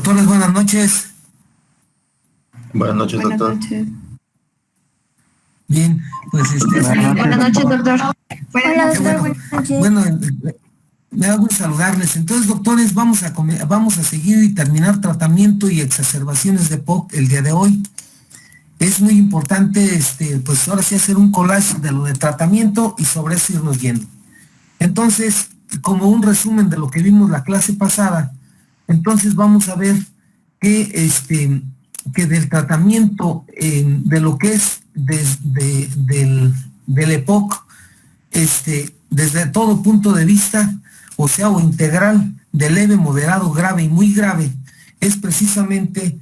Doctores, buenas noches. Buenas noches, Buenas doctor. noches. Bien, pues Buenas noches, doctor. Hola, qué doctor, bueno. buenas noches. Bueno, me da gusto saludarles. Entonces, doctores, vamos a seguir y terminar tratamiento y exacerbaciones de POC el día de hoy. Es muy importante, pues ahora sí hacer un collage de lo de tratamiento y sobre eso irnos yendo. Entonces, como un resumen de lo que vimos la clase pasada, entonces vamos a ver que del tratamiento, de lo que es del EPOC, desde todo punto de vista, o integral, de leve, moderado, grave y muy grave, es precisamente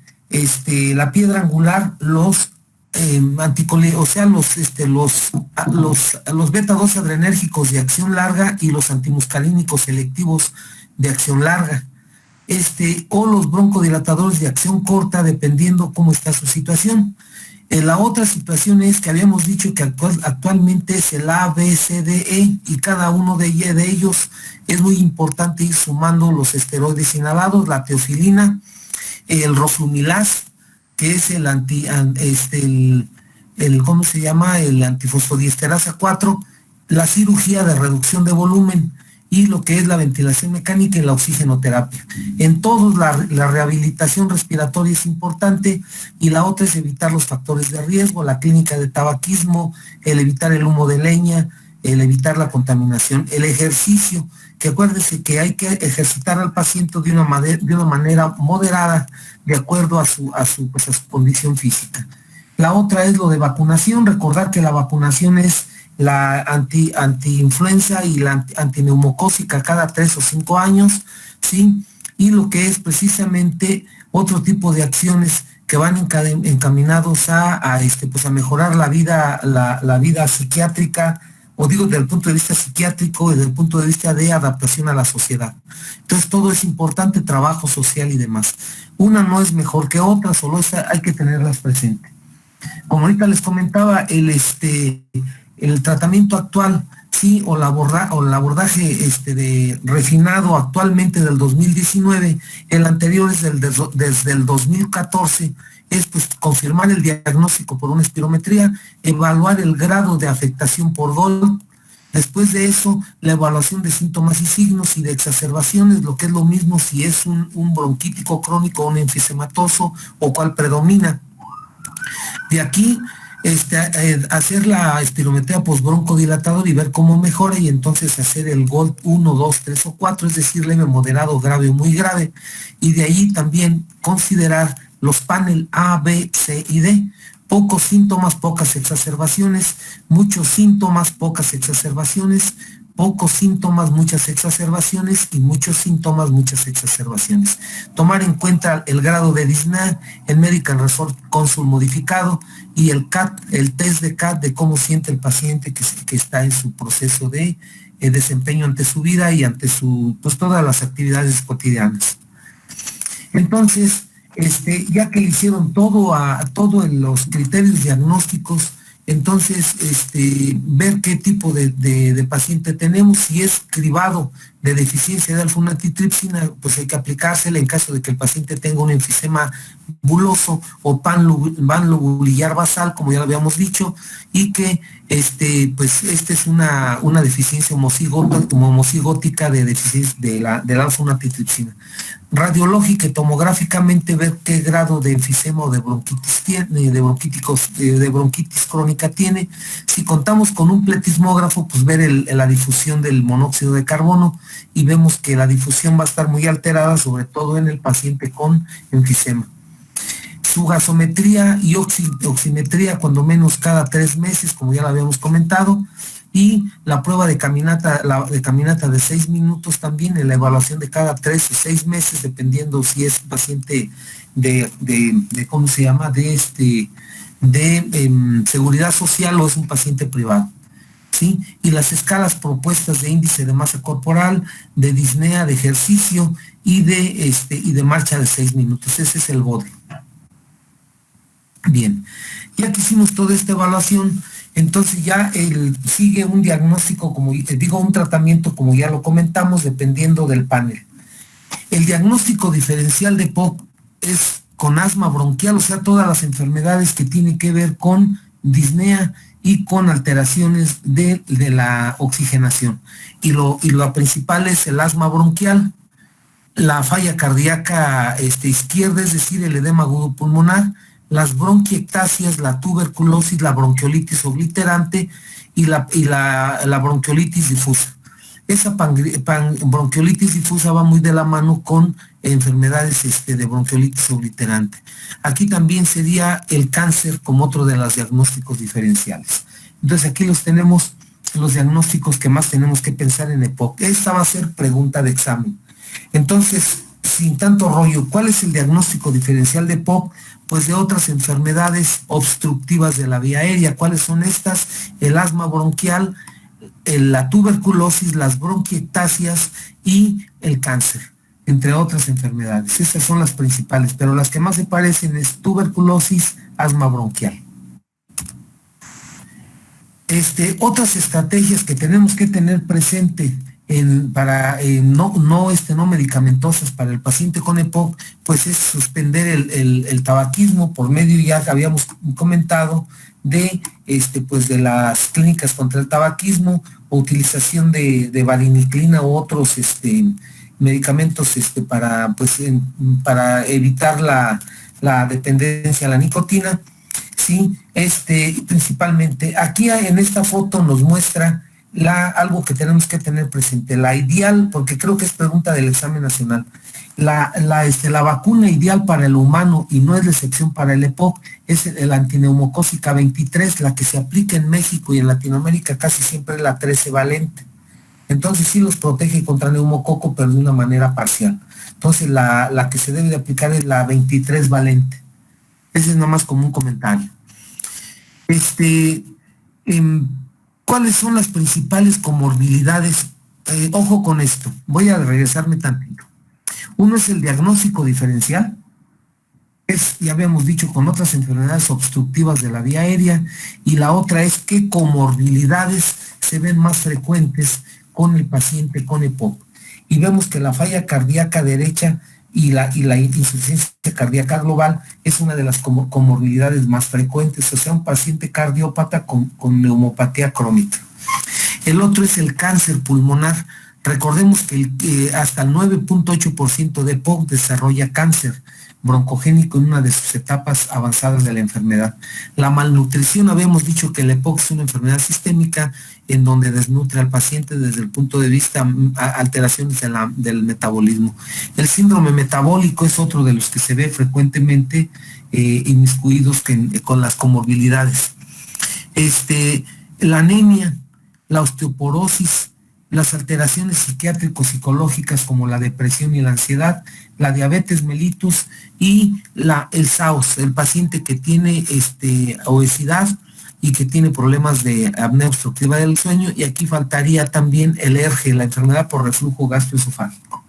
la piedra angular, los los beta 2 adrenérgicos de acción larga y los antimuscarínicos selectivos de acción larga, o los broncodilatadores de acción corta, dependiendo cómo está su situación. La otra situación es que habíamos dicho que actualmente es el A, B, C, D, E, y cada uno de ellos es muy importante ir sumando los esteroides inhalados, la teofilina, el roflumilaz, que es el ¿cómo se llama? El antifosfodiesterasa 4, la cirugía de reducción de volumen y lo que es la ventilación mecánica y la oxigenoterapia. En todos la rehabilitación respiratoria es importante, y la otra es evitar los factores de riesgo, la clínica de tabaquismo, el evitar el humo de leña, el evitar la contaminación, el ejercicio, que acuérdense que hay que ejercitar al paciente de una manera moderada, de acuerdo a su condición física. La otra es lo de vacunación, recordar que la vacunación es la anti-influenza y la antineumocócica cada 3 o 5 años, ¿sí? Y lo que es precisamente otro tipo de acciones que van encaminados a mejorar la vida psiquiátrica, o digo desde el punto de vista psiquiátrico y desde el punto de vista de adaptación a la sociedad. Entonces todo es importante, trabajo social y demás. Una no es mejor que otra, solo hay que tenerlas presentes. Como ahorita les comentaba, el tratamiento actual, sí, o el abordaje de refinado actualmente del 2019, el anterior es desde el 2014, es pues confirmar el diagnóstico por una espirometría, evaluar el grado de afectación por Gold. Después de eso, la evaluación de síntomas y signos y de exacerbaciones, lo que es lo mismo si es un bronquítico crónico o un enfisematoso, o cuál predomina. De aquí, hacer la espirometría postbroncodilatador y ver cómo mejora, y entonces hacer el GOLD 1, 2, 3 o 4, es decir, leve, moderado, grave o muy grave. Y de ahí también considerar los panel A, B, C y D. Pocos síntomas, pocas exacerbaciones; muchos síntomas, pocas exacerbaciones; pocos síntomas, muchas exacerbaciones; y muchos síntomas, muchas exacerbaciones. Tomar en cuenta el grado de disnea, el Medical Resort Consult modificado, y el CAT, el test de CAT, de cómo siente el paciente que está en su proceso de desempeño ante su vida y ante todas las actividades cotidianas. Entonces, ya que le hicieron todo en los criterios diagnósticos, entonces ver qué tipo de paciente tenemos. Si es cribado de deficiencia de alfa-1-antitripsina, pues hay que aplicársela en caso de que el paciente tenga un enfisema buloso o panlobulillar basal, como ya lo habíamos dicho, y que es una deficiencia homocigótica de deficiencia de la alfa-1-antitripsina. Radiológica y tomográficamente ver qué grado de enfisema o de bronquitis tiene, de bronquitis crónica tiene. Si contamos con un pletismógrafo, pues ver la difusión del monóxido de carbono, y vemos que la difusión va a estar muy alterada, sobre todo en el paciente con enfisema. Su gasometría y oximetría cuando menos cada 3 meses, como ya lo habíamos comentado, y la prueba de caminata, de 6 minutos también, en la evaluación de cada 3 o 6 meses, dependiendo si es paciente ¿cómo se llama?, de seguridad social o es un paciente privado, ¿sí? Y las escalas propuestas de índice de masa corporal, de disnea, de ejercicio y de marcha de 6 minutos. Ese es el BODE. Bien, ya que hicimos toda esta evaluación, entonces ya sigue un diagnóstico, un tratamiento, como ya lo comentamos, dependiendo del panel. El diagnóstico diferencial de POC es con asma bronquial, o sea, todas las enfermedades que tienen que ver con disnea y con alteraciones de la oxigenación. Y lo principal es el asma bronquial, la falla cardíaca izquierda, es decir, el edema agudo pulmonar, las bronquiectasias, la tuberculosis, la bronquiolitis obliterante y la bronquiolitis difusa. Esa bronquiolitis difusa va muy de la mano con enfermedades de bronquiolitis obliterante. Aquí también sería el cáncer como otro de los diagnósticos diferenciales. Entonces aquí los tenemos, los diagnósticos que más tenemos que pensar en EPOC. Esta va a ser pregunta de examen. Entonces, sin tanto rollo, ¿cuál es el diagnóstico diferencial de EPOC? Pues de otras enfermedades obstructivas de la vía aérea. ¿Cuáles son estas? El asma bronquial, la tuberculosis, las bronquiectasias y el cáncer, entre otras enfermedades. Esas son las principales, pero las que más se parecen es tuberculosis, asma bronquial. Otras estrategias que tenemos que tener presente no medicamentosas para el paciente con EPOC, pues es suspender el tabaquismo por medio, ya que habíamos comentado, de las clínicas contra el tabaquismo, o utilización de variniclina u otros medicamentos para evitar la dependencia a la nicotina. Sí, principalmente aquí en esta foto nos muestra algo que tenemos que tener presente, la ideal, porque creo que es pregunta del examen nacional. La vacuna ideal para el humano, y no es la excepción para el EPOC, es el antineumocócica 23, la que se aplica en México y en Latinoamérica casi siempre es la 13 valente. Entonces sí los protege contra neumococo, pero de una manera parcial. Entonces la que se debe de aplicar es la 23 valente. Ese es nada más como un comentario. ¿Cuáles son las principales comorbilidades? Ojo con esto, voy a regresarme tantito. Uno es el diagnóstico diferencial, ya habíamos dicho, con otras enfermedades obstructivas de la vía aérea, y la otra es qué comorbilidades se ven más frecuentes con el paciente con EPOC. Y vemos que la falla cardíaca derecha y la insuficiencia cardíaca global es una de las comorbilidades más frecuentes, o sea, un paciente cardiópata con neumopatía crónica. El otro es el cáncer pulmonar. Recordemos que hasta el 9.8% de EPOC desarrolla cáncer broncogénico en una de sus etapas avanzadas de la enfermedad. La malnutrición, habíamos dicho que el EPOC es una enfermedad sistémica en donde desnutre al paciente desde el punto de vista alteraciones del metabolismo. El síndrome metabólico es otro de los que se ve frecuentemente inmiscuidos con las comorbilidades. La anemia, la osteoporosis, las alteraciones psiquiátrico-psicológicas como la depresión y la ansiedad, la diabetes mellitus y el SAOS, el paciente que tiene obesidad y que tiene problemas de apnea obstructiva del sueño, y aquí faltaría también el ERGE, la enfermedad por reflujo gastroesofágico.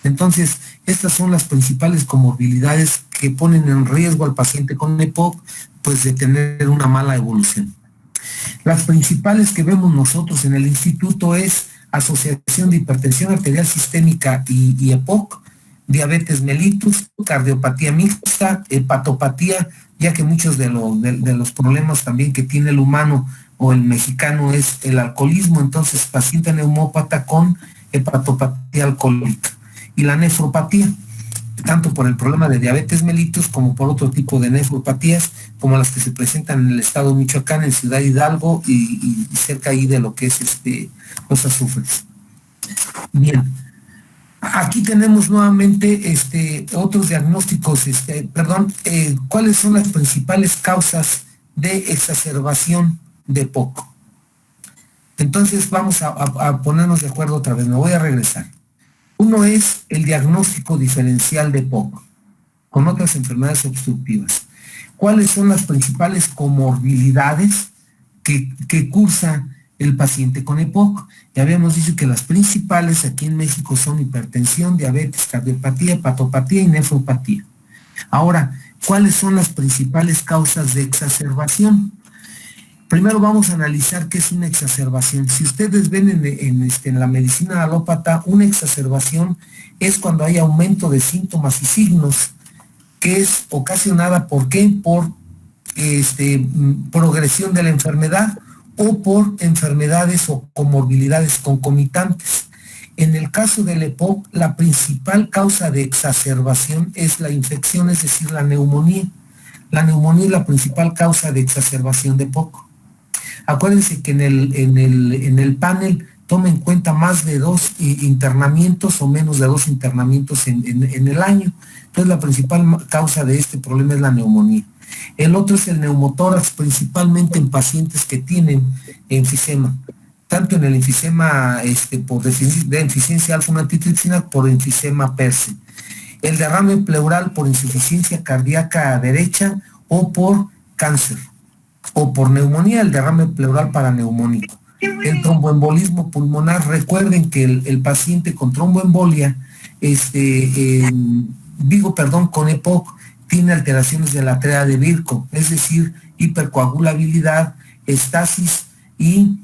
Entonces, estas son las principales comorbilidades que ponen en riesgo al paciente con EPOC, pues de tener una mala evolución. Las principales que vemos nosotros en el instituto es asociación de hipertensión arterial sistémica y EPOC, diabetes mellitus, cardiopatía mixta, hepatopatía, ya que muchos de los problemas también que tiene el humano o el mexicano es el alcoholismo, entonces paciente neumópata con hepatopatía alcohólica. Y la nefropatía, tanto por el problema de diabetes mellitus como por otro tipo de nefropatías, como las que se presentan en el estado de Michoacán, en Ciudad Hidalgo y cerca ahí de lo que es los azufres. Bien, aquí tenemos nuevamente otros diagnósticos, ¿cuáles son las principales causas de exacerbación de EPOC? Entonces vamos a ponernos de acuerdo otra vez, me voy a regresar. Uno es el diagnóstico diferencial de EPOC con otras enfermedades obstructivas. ¿Cuáles son las principales comorbilidades que cursa el paciente con EPOC? Ya habíamos dicho que las principales aquí en México son hipertensión, diabetes, cardiopatía, hepatopatía y nefropatía. Ahora, ¿cuáles son las principales causas de exacerbación? Primero vamos a analizar qué es una exacerbación. Si ustedes ven en la medicina alópata, una exacerbación es cuando hay aumento de síntomas y signos que es ocasionada, ¿por qué? Por progresión de la enfermedad o por enfermedades o comorbilidades concomitantes. En el caso del EPOC, la principal causa de exacerbación es la infección, es decir, la neumonía. La neumonía es la principal causa de exacerbación de EPOC. Acuérdense que en el panel toma en cuenta más de 2 internamientos o menos de 2 internamientos en el año. Entonces la principal causa de este problema es la neumonía. El otro es el neumotórax, principalmente en pacientes que tienen enfisema, tanto en el enfisema por deficiencia alfa-1-antitrypsina por enfisema per se. El derrame pleural por insuficiencia cardíaca derecha o por cáncer, o por neumonía, el derrame pleural paraneumónico. El tromboembolismo pulmonar, recuerden que el paciente con tromboembolia, con EPOC, tiene alteraciones de la tríada de Virchow, es decir, hipercoagulabilidad, estasis y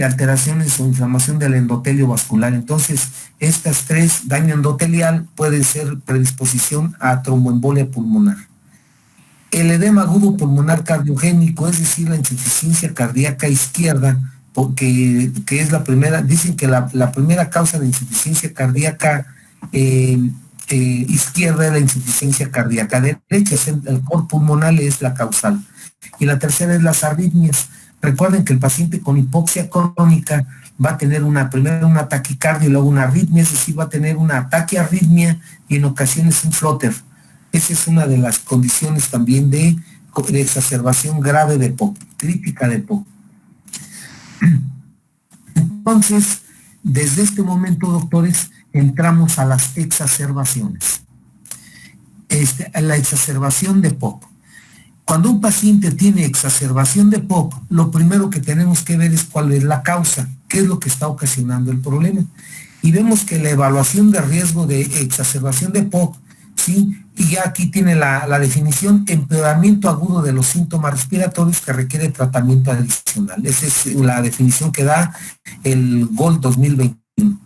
alteraciones o inflamación del endotelio vascular. Entonces, estas 3, daño endotelial, pueden ser predisposición a tromboembolia pulmonar. El edema agudo pulmonar cardiogénico, es decir, la insuficiencia cardíaca izquierda, porque que es la primera, dicen que la primera causa de insuficiencia cardíaca izquierda es la insuficiencia cardíaca derecha, el cor pulmonar es la causal. Y la tercera es las arritmias. Recuerden que el paciente con hipoxia crónica va a tener primero una taquicardia y luego una arritmia, es decir, va a tener una taquiarritmia y en ocasiones un flutter. Esa es una de las condiciones también de exacerbación grave de EPOC, crítica de EPOC. Entonces, desde este momento, doctores, entramos a las exacerbaciones. La exacerbación de EPOC. Cuando un paciente tiene exacerbación de EPOC, lo primero que tenemos que ver es cuál es la causa, qué es lo que está ocasionando el problema. Y vemos que la evaluación de riesgo de exacerbación de EPOC, ¿sí? Y ya aquí tiene la definición: empeoramiento agudo de los síntomas respiratorios que requiere tratamiento adicional. Esa es la definición que da el GOLD 2021.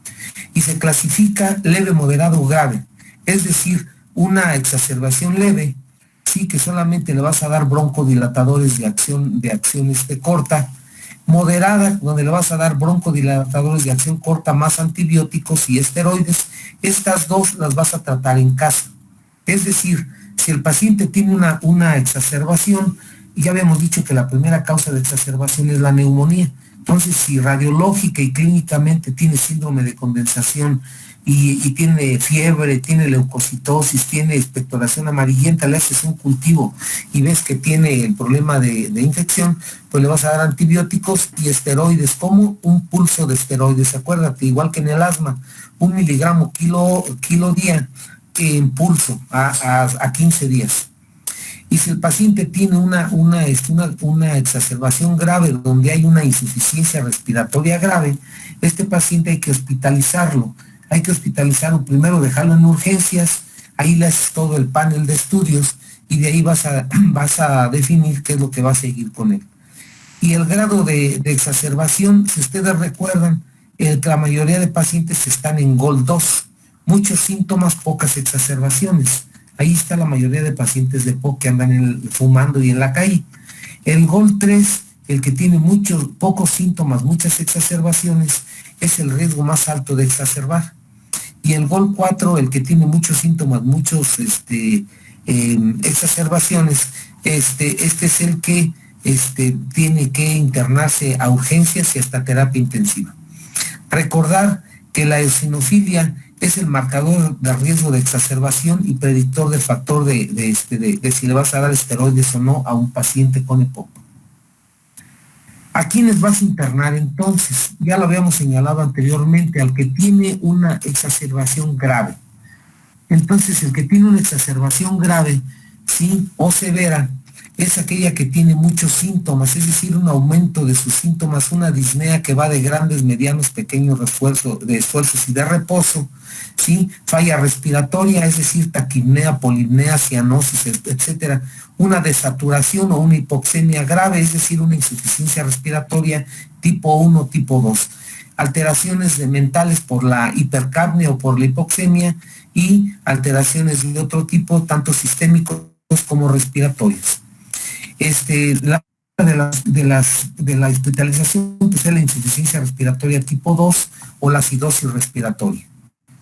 Y se clasifica leve, moderado o grave. Es decir, una exacerbación leve, sí, que solamente le vas a dar broncodilatadores de acción corta. Moderada, donde le vas a dar broncodilatadores de acción corta más antibióticos y esteroides. Estas 2 las vas a tratar en casa. Es decir, si el paciente tiene una exacerbación, ya habíamos dicho que la primera causa de exacerbación es la neumonía. Entonces, si radiológica y clínicamente tiene síndrome de condensación y tiene fiebre, tiene leucocitosis, tiene expectoración amarillenta, le haces un cultivo y ves que tiene el problema de infección, pues le vas a dar antibióticos y esteroides, como un pulso de esteroides. Acuérdate, igual que en el asma, 1 miligramo kilo día en pulso a 15 días. Y si el paciente tiene una exacerbación grave donde hay una insuficiencia respiratoria grave, este paciente hay que hospitalizarlo. Hay que hospitalizarlo primero, dejarlo en urgencias, ahí le haces todo el panel de estudios y de ahí vas a definir qué es lo que va a seguir con él. Y el grado de exacerbación, si ustedes recuerdan, la mayoría de pacientes están en GOLD 2, muchos síntomas, pocas exacerbaciones. Ahí está la mayoría de pacientes de EPOC que andan fumando y en la calle. El GOLD 3, el que tiene pocos síntomas, muchas exacerbaciones, es el riesgo más alto de exacerbar. Y el GOLD 4, el que tiene muchos síntomas, muchos exacerbaciones, este es el que tiene que internarse a urgencias y hasta terapia intensiva. Recordar que la eosinofilia es el marcador de riesgo de exacerbación y predictor del factor de si le vas a dar esteroides o no a un paciente con EPOC. ¿A quiénes vas a internar entonces? Ya lo habíamos señalado anteriormente, al que tiene una exacerbación grave. Entonces, el que tiene una exacerbación grave, ¿sí?, o severa, es aquella que tiene muchos síntomas, es decir, un aumento de sus síntomas, una disnea que va de grandes, medianos, pequeños esfuerzos y de reposo, ¿sí? Falla respiratoria, es decir, taquipnea, polipnea, cianosis, etcétera. Una desaturación o una hipoxemia grave, es decir, una insuficiencia respiratoria tipo 1, tipo 2. alteraciones mentales por la hipercapnia o por la hipoxemia y alteraciones de otro tipo, tanto sistémicos como respiratorios. De la hospitalización pues, es la insuficiencia respiratoria tipo 2 o la acidosis respiratoria,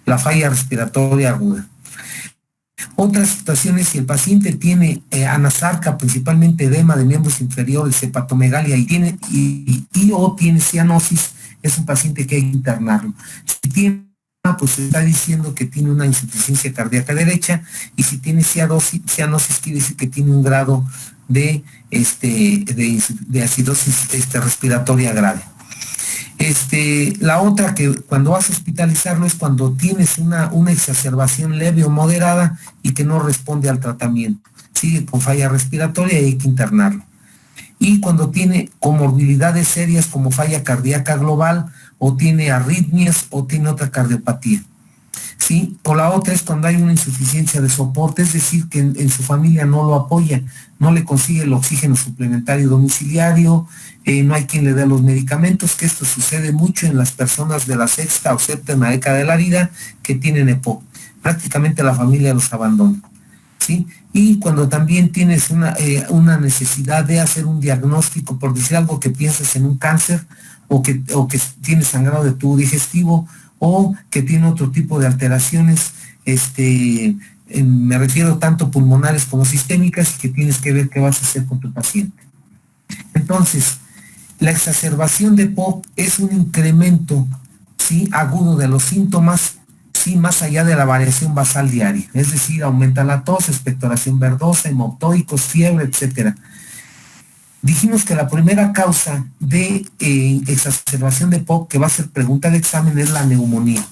la falla respiratoria aguda. Otras situaciones, si el paciente tiene anasarca, principalmente edema de miembros inferiores, hepatomegalia o tiene cianosis, es un paciente que hay que internarlo. Si tiene, pues se está diciendo que tiene una insuficiencia cardíaca derecha, y si tiene cianosis quiere decir que tiene un grado de acidosis respiratoria grave. La otra, que cuando vas a hospitalizarlo, es cuando tienes una exacerbación leve o moderada y que no responde al tratamiento. Sigue con falla respiratoria y hay que internarlo. Y cuando tiene comorbilidades serias como falla cardíaca global, o tiene arritmias, o tiene otra cardiopatía. ¿Sí? O la otra es cuando hay una insuficiencia de soporte, es decir, que en su familia no lo apoya, no le consigue el oxígeno suplementario domiciliario, no hay quien le dé los medicamentos, que esto sucede mucho en las personas de la sexta o séptima década de la vida que tienen EPOC. Prácticamente la familia los abandona. ¿Sí? Y cuando también tienes una necesidad de hacer un diagnóstico, por decir algo, que piensas en un cáncer, o que tienes sangrado de tubo digestivo, o que tiene otro tipo de alteraciones, me refiero tanto pulmonares como sistémicas, y que tienes que ver qué vas a hacer con tu paciente. Entonces, la exacerbación de EPOC es un incremento, ¿sí?, agudo de los síntomas, sí, más allá de la variación basal diaria, es decir, aumenta la tos, expectoración verdosa, hemoptóicos, fiebre, etcétera. Dijimos que la primera causa de exacerbación de EPOC, que va a ser pregunta de examen, es la neumonía.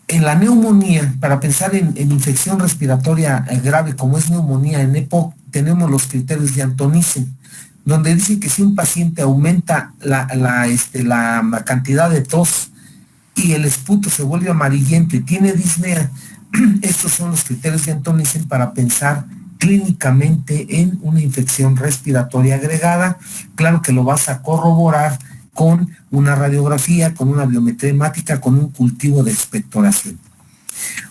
En la neumonía, para pensar en infección respiratoria grave como es neumonía en EPOC, tenemos los criterios de Antonisen, donde dice que si un paciente aumenta la cantidad de tos y el esputo se vuelve amarillento y tiene disnea, estos son los criterios de Antonisen para pensar clínicamente en una infección respiratoria agregada. Claro que lo vas a corroborar con una radiografía, con una biometría hemática, con un cultivo de expectoración.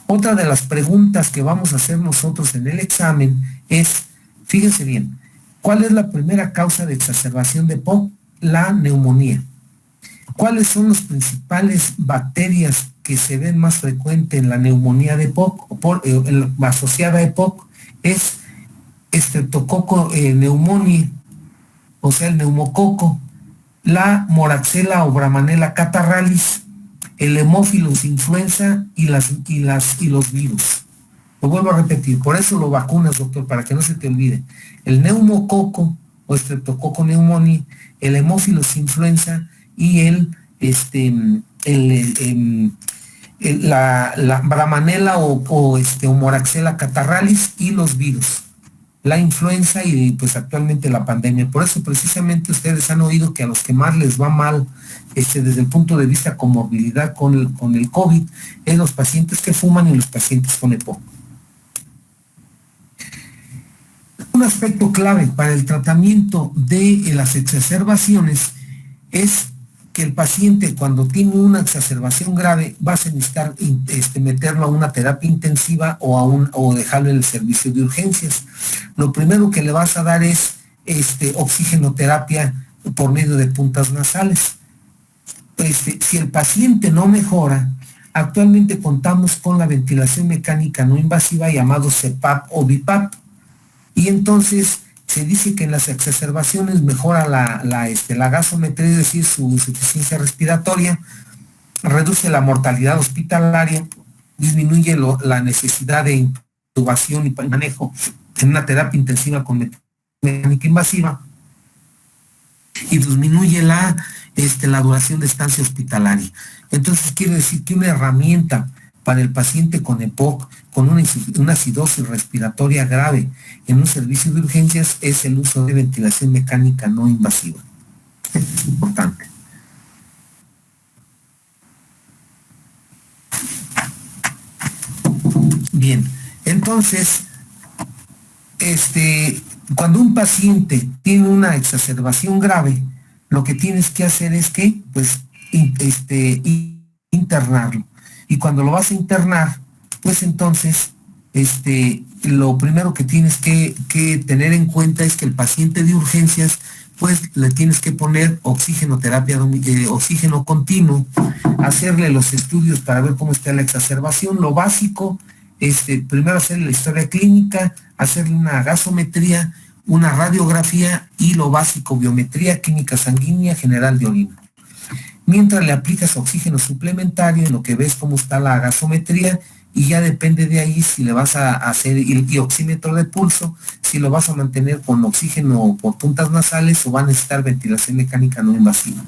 Otra de las preguntas que vamos a hacer nosotros en el examen es, fíjense bien, ¿cuál es la primera causa de exacerbación de EPOC? La neumonía. ¿Cuáles son las principales bacterias que se ven más frecuente en la neumonía de EPOC, asociada a EPOC? Es Streptococcus pneumoniae, o sea, el neumococo, la Moraxella o Bramanella catarrhalis, el Haemophilus influenza y los virus. Lo vuelvo a repetir, por eso lo vacunas, doctor, para que no se te olvide. El neumococo o Streptococcus pneumoniae, el Haemophilus influenza y la Bramanella o Moraxella catarrhalis y los virus, la influenza y pues actualmente la pandemia. Por eso precisamente ustedes han oído que a los que más les va mal desde el punto de vista comorbilidad con el COVID es los pacientes que fuman y los pacientes con EPOC. Un aspecto clave para el tratamiento de las exacerbaciones es que el paciente, cuando tiene una exacerbación grave, vas a necesitar meterlo a una terapia intensiva o dejarlo en el servicio de urgencias. Lo primero que le vas a dar es oxigenoterapia por medio de puntas nasales. Si el paciente no mejora, actualmente contamos con la ventilación mecánica no invasiva llamado CPAP o BiPAP. Y entonces se dice que en las exacerbaciones mejora la gasometría, es decir, su insuficiencia respiratoria, reduce la mortalidad hospitalaria, disminuye la necesidad de intubación y manejo en una terapia intensiva con mecánica invasiva, y disminuye la duración de estancia hospitalaria. Entonces quiere decir que una herramienta para el paciente con EPOC, con una acidosis respiratoria grave en un servicio de urgencias, es el uso de ventilación mecánica no invasiva. Es importante. Bien, entonces, cuando un paciente tiene una exacerbación grave, lo que tienes que hacer es que, pues, internarlo. Y cuando lo vas a internar, pues entonces lo primero que tienes que tener en cuenta es que el paciente de urgencias, pues le tienes que poner oxigenoterapia, oxígeno continuo, hacerle los estudios para ver cómo está la exacerbación. Lo básico, primero hacerle la historia clínica, hacerle una gasometría, una radiografía y lo básico, biometría, química sanguínea, general de orina. Mientras le aplicas oxígeno suplementario, en lo que ves cómo está la gasometría, y ya depende de ahí si le vas a hacer el oxímetro de pulso, si lo vas a mantener con oxígeno por puntas nasales o va a necesitar ventilación mecánica no invasiva.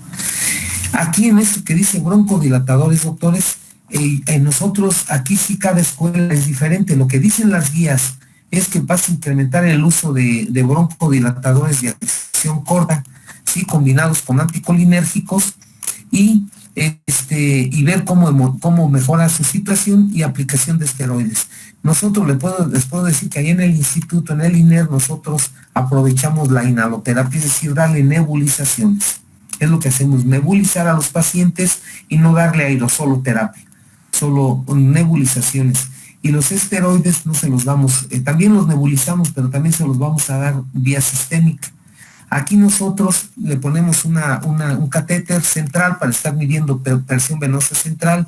Aquí en esto que dice broncodilatadores, doctores, nosotros aquí sí cada escuela es diferente. Lo que dicen las guías es que vas a incrementar el uso de broncodilatadores de acción corta, ¿sí? Combinados con anticolinérgicos y ver cómo mejora su situación y aplicación de esteroides. Nosotros les puedo decir que ahí en el instituto, en el INER, nosotros aprovechamos la inhaloterapia, es decir, darle nebulizaciones. Es lo que hacemos, nebulizar a los pacientes y no darle aerosoloterapia, solo nebulizaciones. Y los esteroides no se los damos, también los nebulizamos, pero también se los vamos a dar vía sistémica. Aquí nosotros le ponemos un catéter central para estar midiendo presión venosa central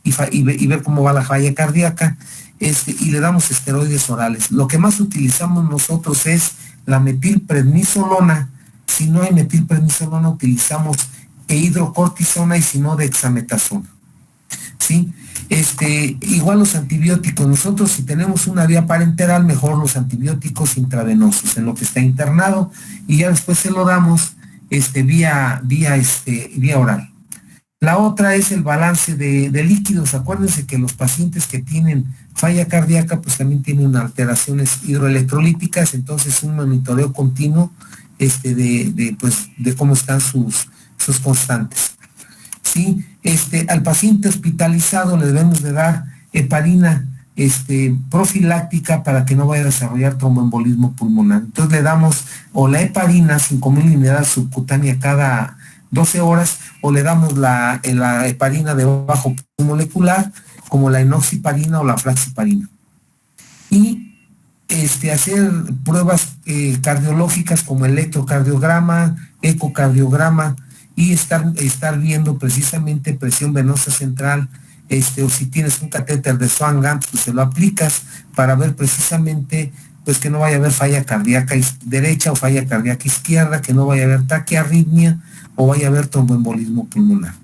y ver cómo va la falla cardíaca, y le damos esteroides orales. Lo que más utilizamos nosotros es la metilprednisolona. Si no hay metilprednisolona, utilizamos hidrocortisona y si no, dexametasona. ¿Sí? Igual los antibióticos, nosotros si tenemos una vía parenteral, mejor los antibióticos intravenosos en lo que está internado y ya después se lo damos vía oral. La otra es el balance de líquidos. Acuérdense que los pacientes que tienen falla cardíaca pues también tienen alteraciones hidroelectrolíticas, entonces un monitoreo continuo de cómo están sus constantes. ¿Sí? Al paciente hospitalizado le debemos de dar heparina profiláctica para que no vaya a desarrollar tromboembolismo pulmonar. Entonces le damos o la heparina 5.000 unidades subcutánea cada 12 horas o le damos la heparina de bajo molecular como la enoxiparina o la flaxiparina. Y hacer pruebas cardiológicas como electrocardiograma, ecocardiograma, y estar viendo precisamente presión venosa central, o si tienes un catéter de Swan-Ganz, pues se lo aplicas para ver precisamente pues que no vaya a haber falla cardíaca derecha o falla cardíaca izquierda, que no vaya a haber taquiarritmia o vaya a haber tromboembolismo pulmonar.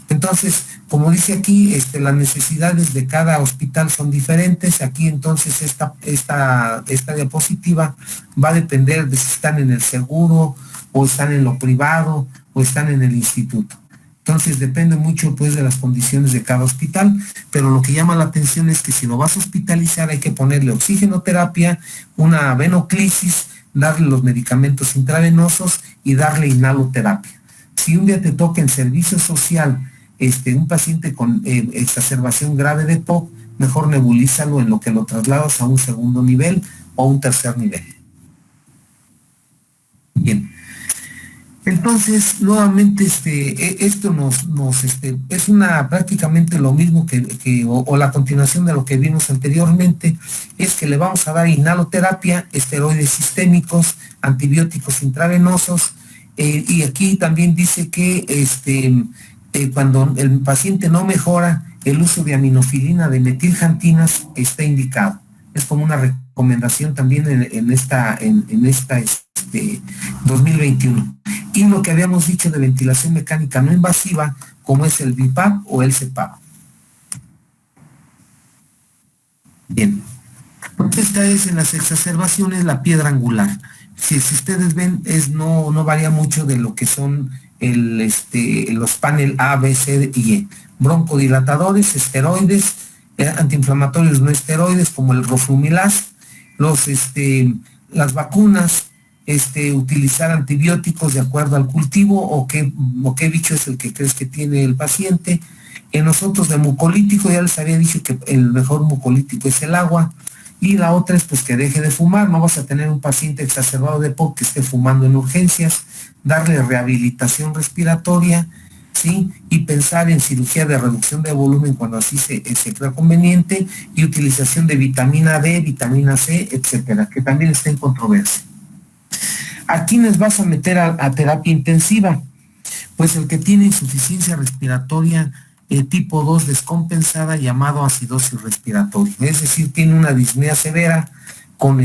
Entonces, como dice aquí, las necesidades de cada hospital son diferentes. Aquí entonces esta diapositiva va a depender de si están en el seguro o están en lo privado o están en el instituto. Entonces depende mucho pues de las condiciones de cada hospital, pero lo que llama la atención es que si lo vas a hospitalizar hay que ponerle oxigenoterapia, una venoclisis, darle los medicamentos intravenosos y darle inhaloterapia. Si un día te toca en servicio social un paciente con exacerbación grave de POC, mejor nebulízalo en lo que lo trasladas a un segundo nivel o un tercer nivel. Bien. Entonces, nuevamente, esto es prácticamente lo mismo o la continuación de lo que vimos anteriormente, es que le vamos a dar inhaloterapia, esteroides sistémicos, antibióticos intravenosos, y aquí también dice que cuando el paciente no mejora, el uso de aminofilina de metiljantinas está indicado. Es como una recomendación también en esta 2021. Y lo que habíamos dicho de ventilación mecánica no invasiva, como es el BiPAP o el CPAP. Bien. Esta es en las exacerbaciones la piedra angular. Si ustedes ven, no varía mucho de lo que son los panel A, B, C y E. Broncodilatadores, esteroides, antiinflamatorios no esteroides como el roflumilaz, las vacunas, utilizar antibióticos de acuerdo al cultivo o qué bicho es el que crees que tiene el paciente. En nosotros de mucolítico ya les había dicho que el mejor mucolítico es el agua. Y la otra es pues que deje de fumar. No vas a tener un paciente exacerbado de POC que esté fumando en urgencias, darle rehabilitación respiratoria, ¿sí? Y pensar en cirugía de reducción de volumen cuando así se crea conveniente, y utilización de vitamina D, vitamina C, etcétera, que también está en controversia. ¿A quiénes vas a meter a terapia intensiva? Pues el que tiene insuficiencia respiratoria tipo 2 descompensada, llamado acidosis respiratoria, es decir, tiene una disnea severa con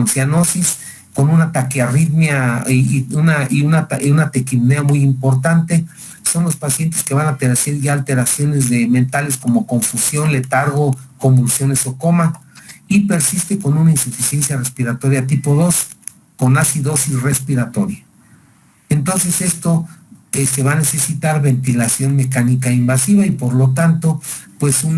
cianosis, con una taquiarritmia y una taquipnea muy importante. Son los pacientes que van a tener ya alteraciones mentales como confusión, letargo, convulsiones o coma, y persiste con una insuficiencia respiratoria tipo 2 con acidosis respiratoria. Entonces esto se va a necesitar ventilación mecánica invasiva y por lo tanto pues un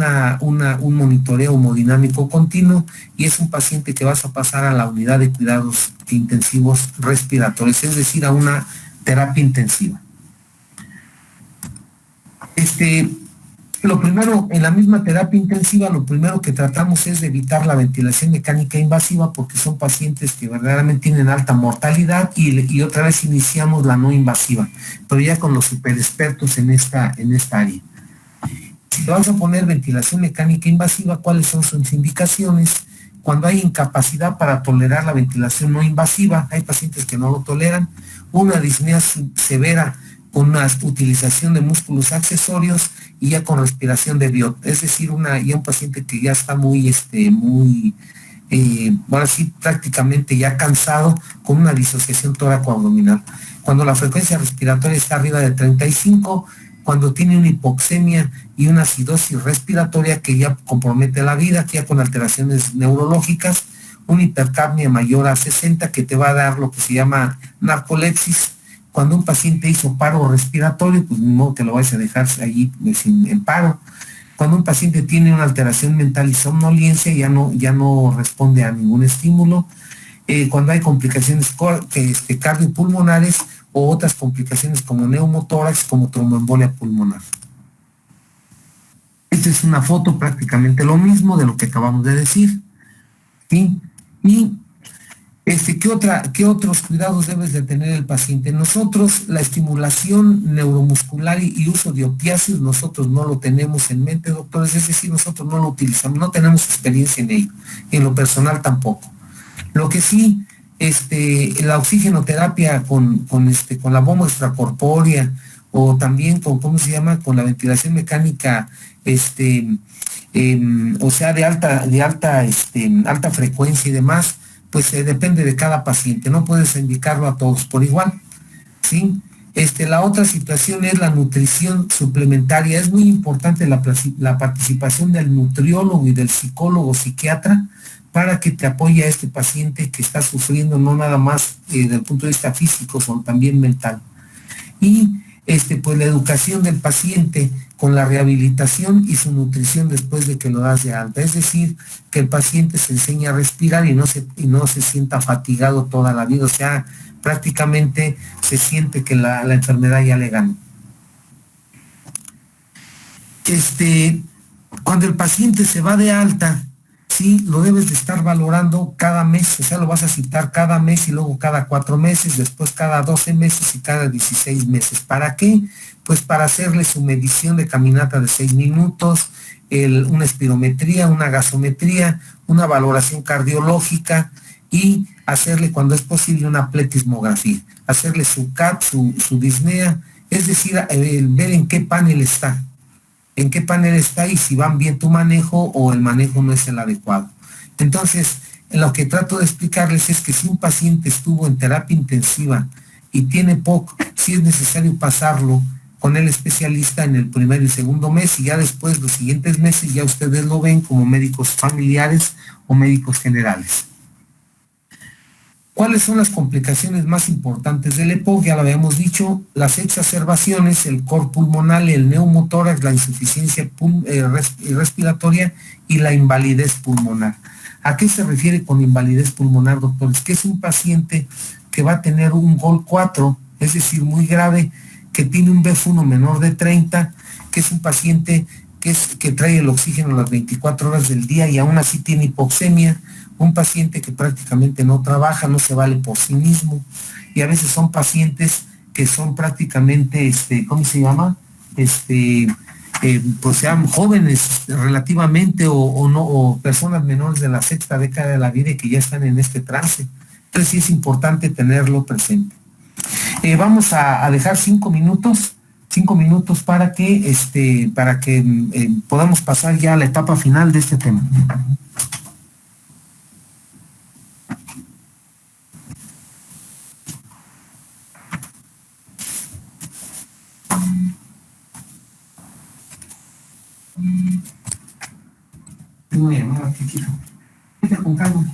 monitoreo hemodinámico continuo, y es un paciente que vas a pasar a la unidad de cuidados intensivos respiratorios, es decir, a una terapia intensiva. Lo primero, en la misma terapia intensiva, lo primero que tratamos es de evitar la ventilación mecánica invasiva, porque son pacientes que verdaderamente tienen alta mortalidad, y otra vez iniciamos la no invasiva, pero ya con los superexpertos en esta área. Si te vas a poner ventilación mecánica invasiva, ¿cuáles son sus indicaciones? Cuando hay incapacidad para tolerar la ventilación no invasiva, hay pacientes que no lo toleran, una disnea severa con una utilización de músculos accesorios y ya con respiración de biot, es decir, ya un paciente que ya está ahora sí, prácticamente ya cansado, con una disociación tóraco-abdominal. Cuando la frecuencia respiratoria está arriba de 35, cuando tiene una hipoxemia y una acidosis respiratoria que ya compromete la vida, que ya con alteraciones neurológicas, una hipercapnia mayor a 60 que te va a dar lo que se llama narcolepsis. Cuando un paciente hizo paro respiratorio, pues ni modo que lo vais a dejar allí en paro. Cuando un paciente tiene una alteración mental y somnolencia, ya no responde a ningún estímulo. Cuando hay complicaciones cardiopulmonares o otras complicaciones como neumotórax, como tromboembolia pulmonar. Esta es una foto prácticamente lo mismo de lo que acabamos de decir, ¿sí? Y ¿qué otros cuidados debes de tener el paciente? Nosotros, la estimulación neuromuscular y uso de opiáceos, nosotros no lo tenemos en mente, doctores, es decir, nosotros no lo utilizamos, no tenemos experiencia en ello, en lo personal tampoco. Lo que sí, la oxigenoterapia con la bomba extracorpórea, o también con la ventilación mecánica, o sea, de alta frecuencia y demás, pues depende de cada paciente, no puedes indicarlo a todos por igual, ¿sí? La otra situación es la nutrición suplementaria. Es muy importante la participación del nutriólogo y del psicólogo psiquiatra para que te apoye a este paciente que está sufriendo, no nada más desde el punto de vista físico, sino también mental. Y pues la educación del paciente con la rehabilitación y su nutrición después de que lo das de alta. Es decir, que el paciente se enseñe a respirar y no se sienta fatigado toda la vida. O sea, prácticamente se siente que la enfermedad ya le ganó. Cuando el paciente se va de alta, sí, lo debes de estar valorando cada mes, o sea, lo vas a citar cada mes y luego cada 4 meses, después cada 12 meses y cada 16 meses. ¿Para qué? Pues para hacerle su medición de caminata de 6 minutos, una espirometría, una gasometría, una valoración cardiológica y hacerle, cuando es posible, una pletismografía, hacerle su CAT, su disnea, es decir, ver en qué panel está. En qué panel está y si van bien tu manejo o el manejo no es el adecuado. Entonces, lo que trato de explicarles es que si un paciente estuvo en terapia intensiva y tiene POC, sí es necesario pasarlo con el especialista en el primer y segundo mes, y ya después, los siguientes meses, ya ustedes lo ven como médicos familiares o médicos generales. ¿Cuáles son las complicaciones más importantes del EPOC? Ya lo habíamos dicho, las exacerbaciones, el cor pulmonar, el neumotórax, la insuficiencia respiratoria y la invalidez pulmonar. ¿A qué se refiere con invalidez pulmonar, doctores? Que es un paciente que va a tener un GOL 4, es decir, muy grave, que tiene un BF1 menor de 30, que es un paciente que trae el oxígeno las 24 horas del día y aún así tiene hipoxemia, un paciente que prácticamente no trabaja, no se vale por sí mismo, y a veces son pacientes que son prácticamente, ¿cómo se llama? pues sean jóvenes relativamente o no, o personas menores de la sexta década de la vida y que ya están en este trance. Entonces sí es importante tenerlo presente. Vamos a dejar 5 minutos para que podamos pasar ya a la etapa final de este tema. Tengo una llamada aquí, chico. Vete con calma.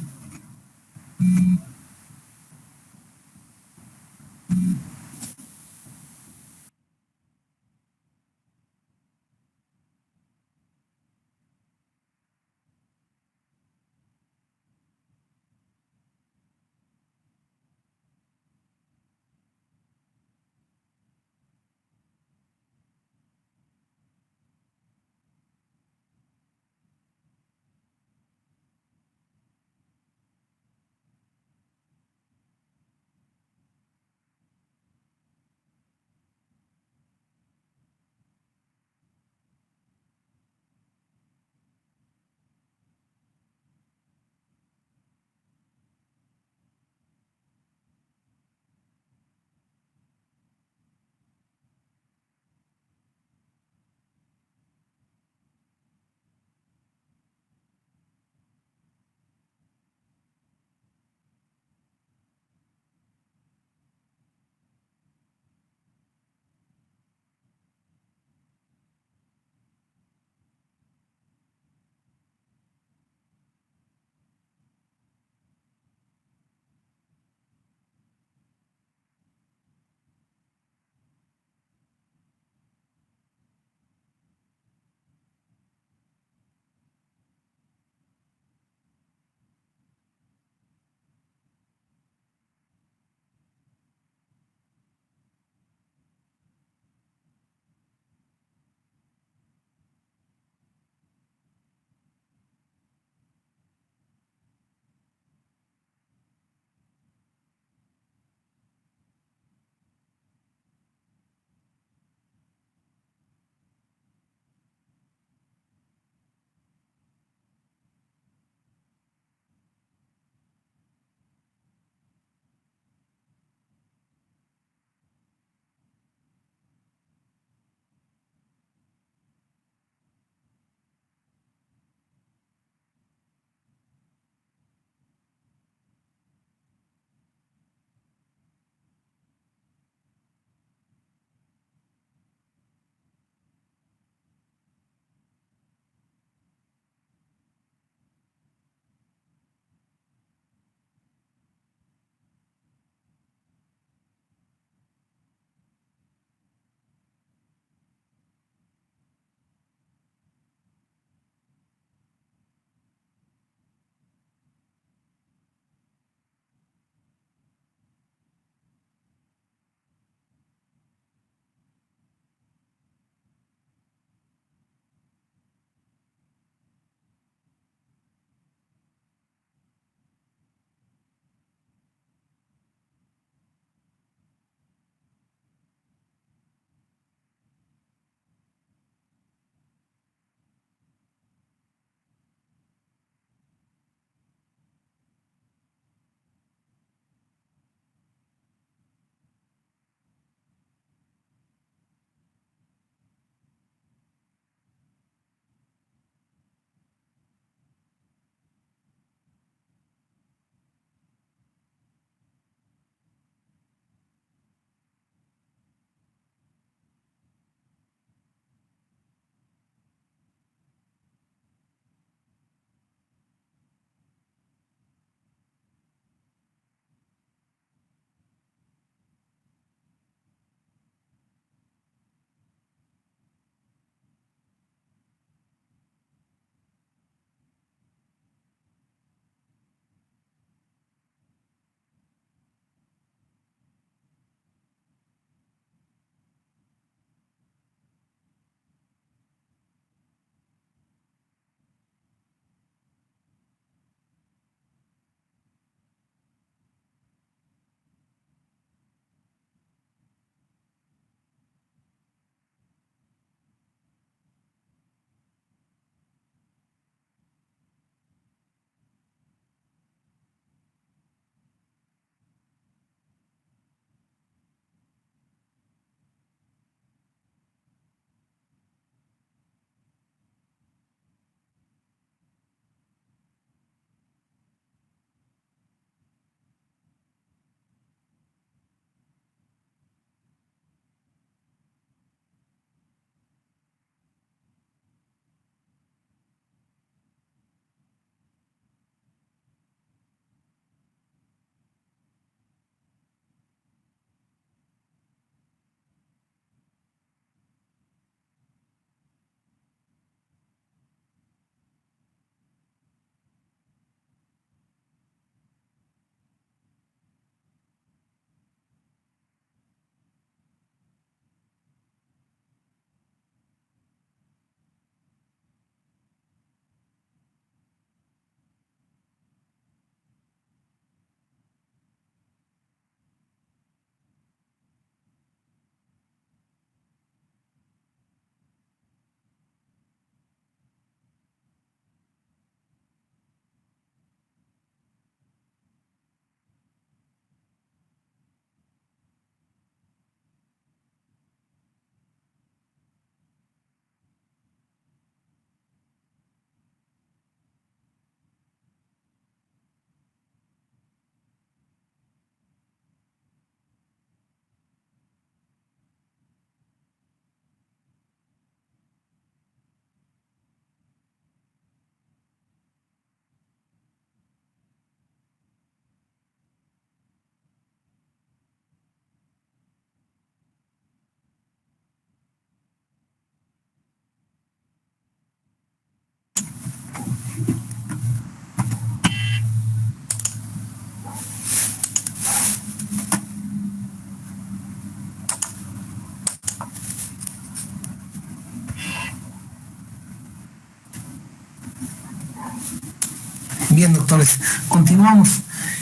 Bien, doctores, continuamos.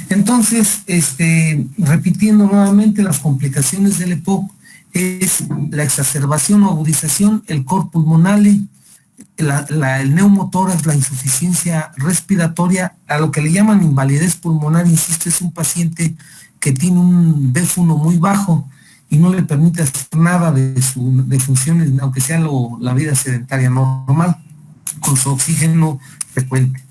Entonces, repitiendo nuevamente, las complicaciones del EPOC es la exacerbación o agudización, el cor pulmonale, el neumotórax, la insuficiencia respiratoria, a lo que le llaman invalidez pulmonar. Insisto, es un paciente que tiene un BF1 muy bajo y no le permite hacer nada de funciones, aunque sea la vida sedentaria normal, con su oxígeno frecuente.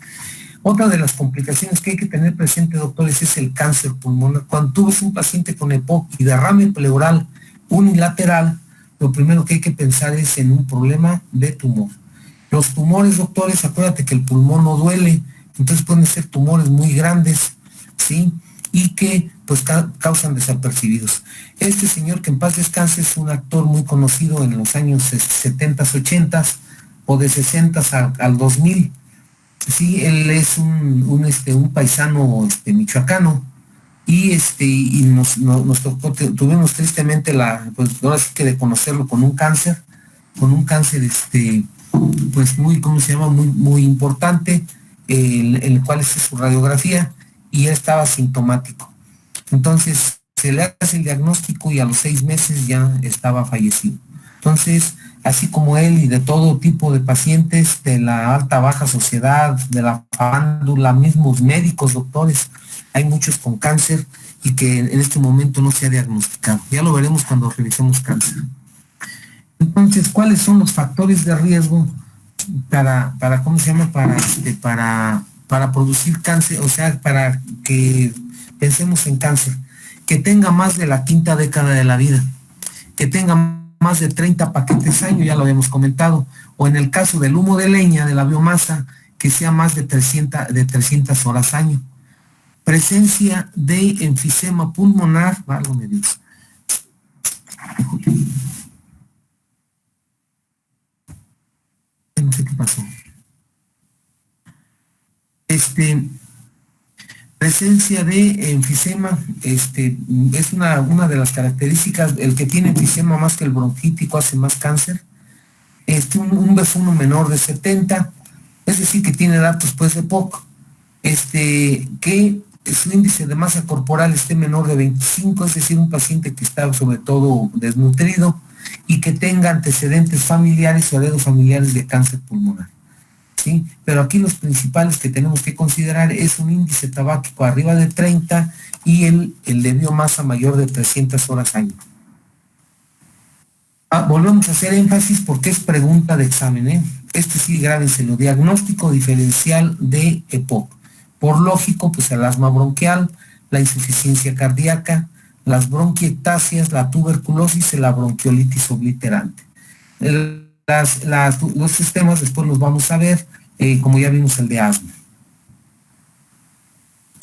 Otra de las complicaciones que hay que tener presente, doctores, es el cáncer pulmonar. Cuando tú ves un paciente con EPOC y derrame pleural unilateral, lo primero que hay que pensar es en un problema de tumor. Los tumores, doctores, acuérdate que el pulmón no duele, entonces pueden ser tumores muy grandes, ¿sí? Y que pues causan desapercibidos. Este señor, que en paz descanse, es un actor muy conocido en los años 70s, 80s, o de 60s al 2000. Sí, él es un paisano michoacano, y nos tocó, tuvimos tristemente pues ahora sí que de conocerlo con un cáncer, pues muy, ¿cómo se llama? Muy importante, el cual es su radiografía, y él estaba sintomático. Entonces se le hace el diagnóstico y a los 6 meses ya estaba fallecido. Entonces, así como él y de todo tipo de pacientes de la alta baja sociedad, de la farándula, mismos médicos, doctores, hay muchos con cáncer y que en este momento no se ha diagnosticado. Ya lo veremos cuando revisemos cáncer. Entonces, ¿cuáles son los factores de riesgo para ¿cómo se llama? Para producir cáncer, o sea, para que pensemos en cáncer? Que tenga más de la quinta década de la vida, que tenga más de 30 paquetes año, ya lo habíamos comentado, o en el caso del humo de leña, de la biomasa, que sea más de 300 horas año. Presencia de enfisema pulmonar, válgame Dios. No sé qué pasó. Presencia de enfisema, es una de las características. El que tiene enfisema más que el bronquítico hace más cáncer. Un BF1 menor de 70, es decir, que tiene datos pues de POC, que su índice de masa corporal esté menor de 25, es decir, un paciente que está sobre todo desnutrido y que tenga antecedentes familiares o heredofamiliares de cáncer pulmonar. ¿Sí? Pero aquí los principales que tenemos que considerar es un índice tabáquico arriba de 30 y el de biomasa mayor de 300 horas año. Volvemos a hacer énfasis porque es pregunta de examen, sí, grábenselo: diagnóstico diferencial de EPOC. Por lógico, pues el asma bronquial, la insuficiencia cardíaca, las bronquiectasias, la tuberculosis y la bronquiolitis obliterante. Los sistemas después los vamos a ver, como ya vimos el de asma.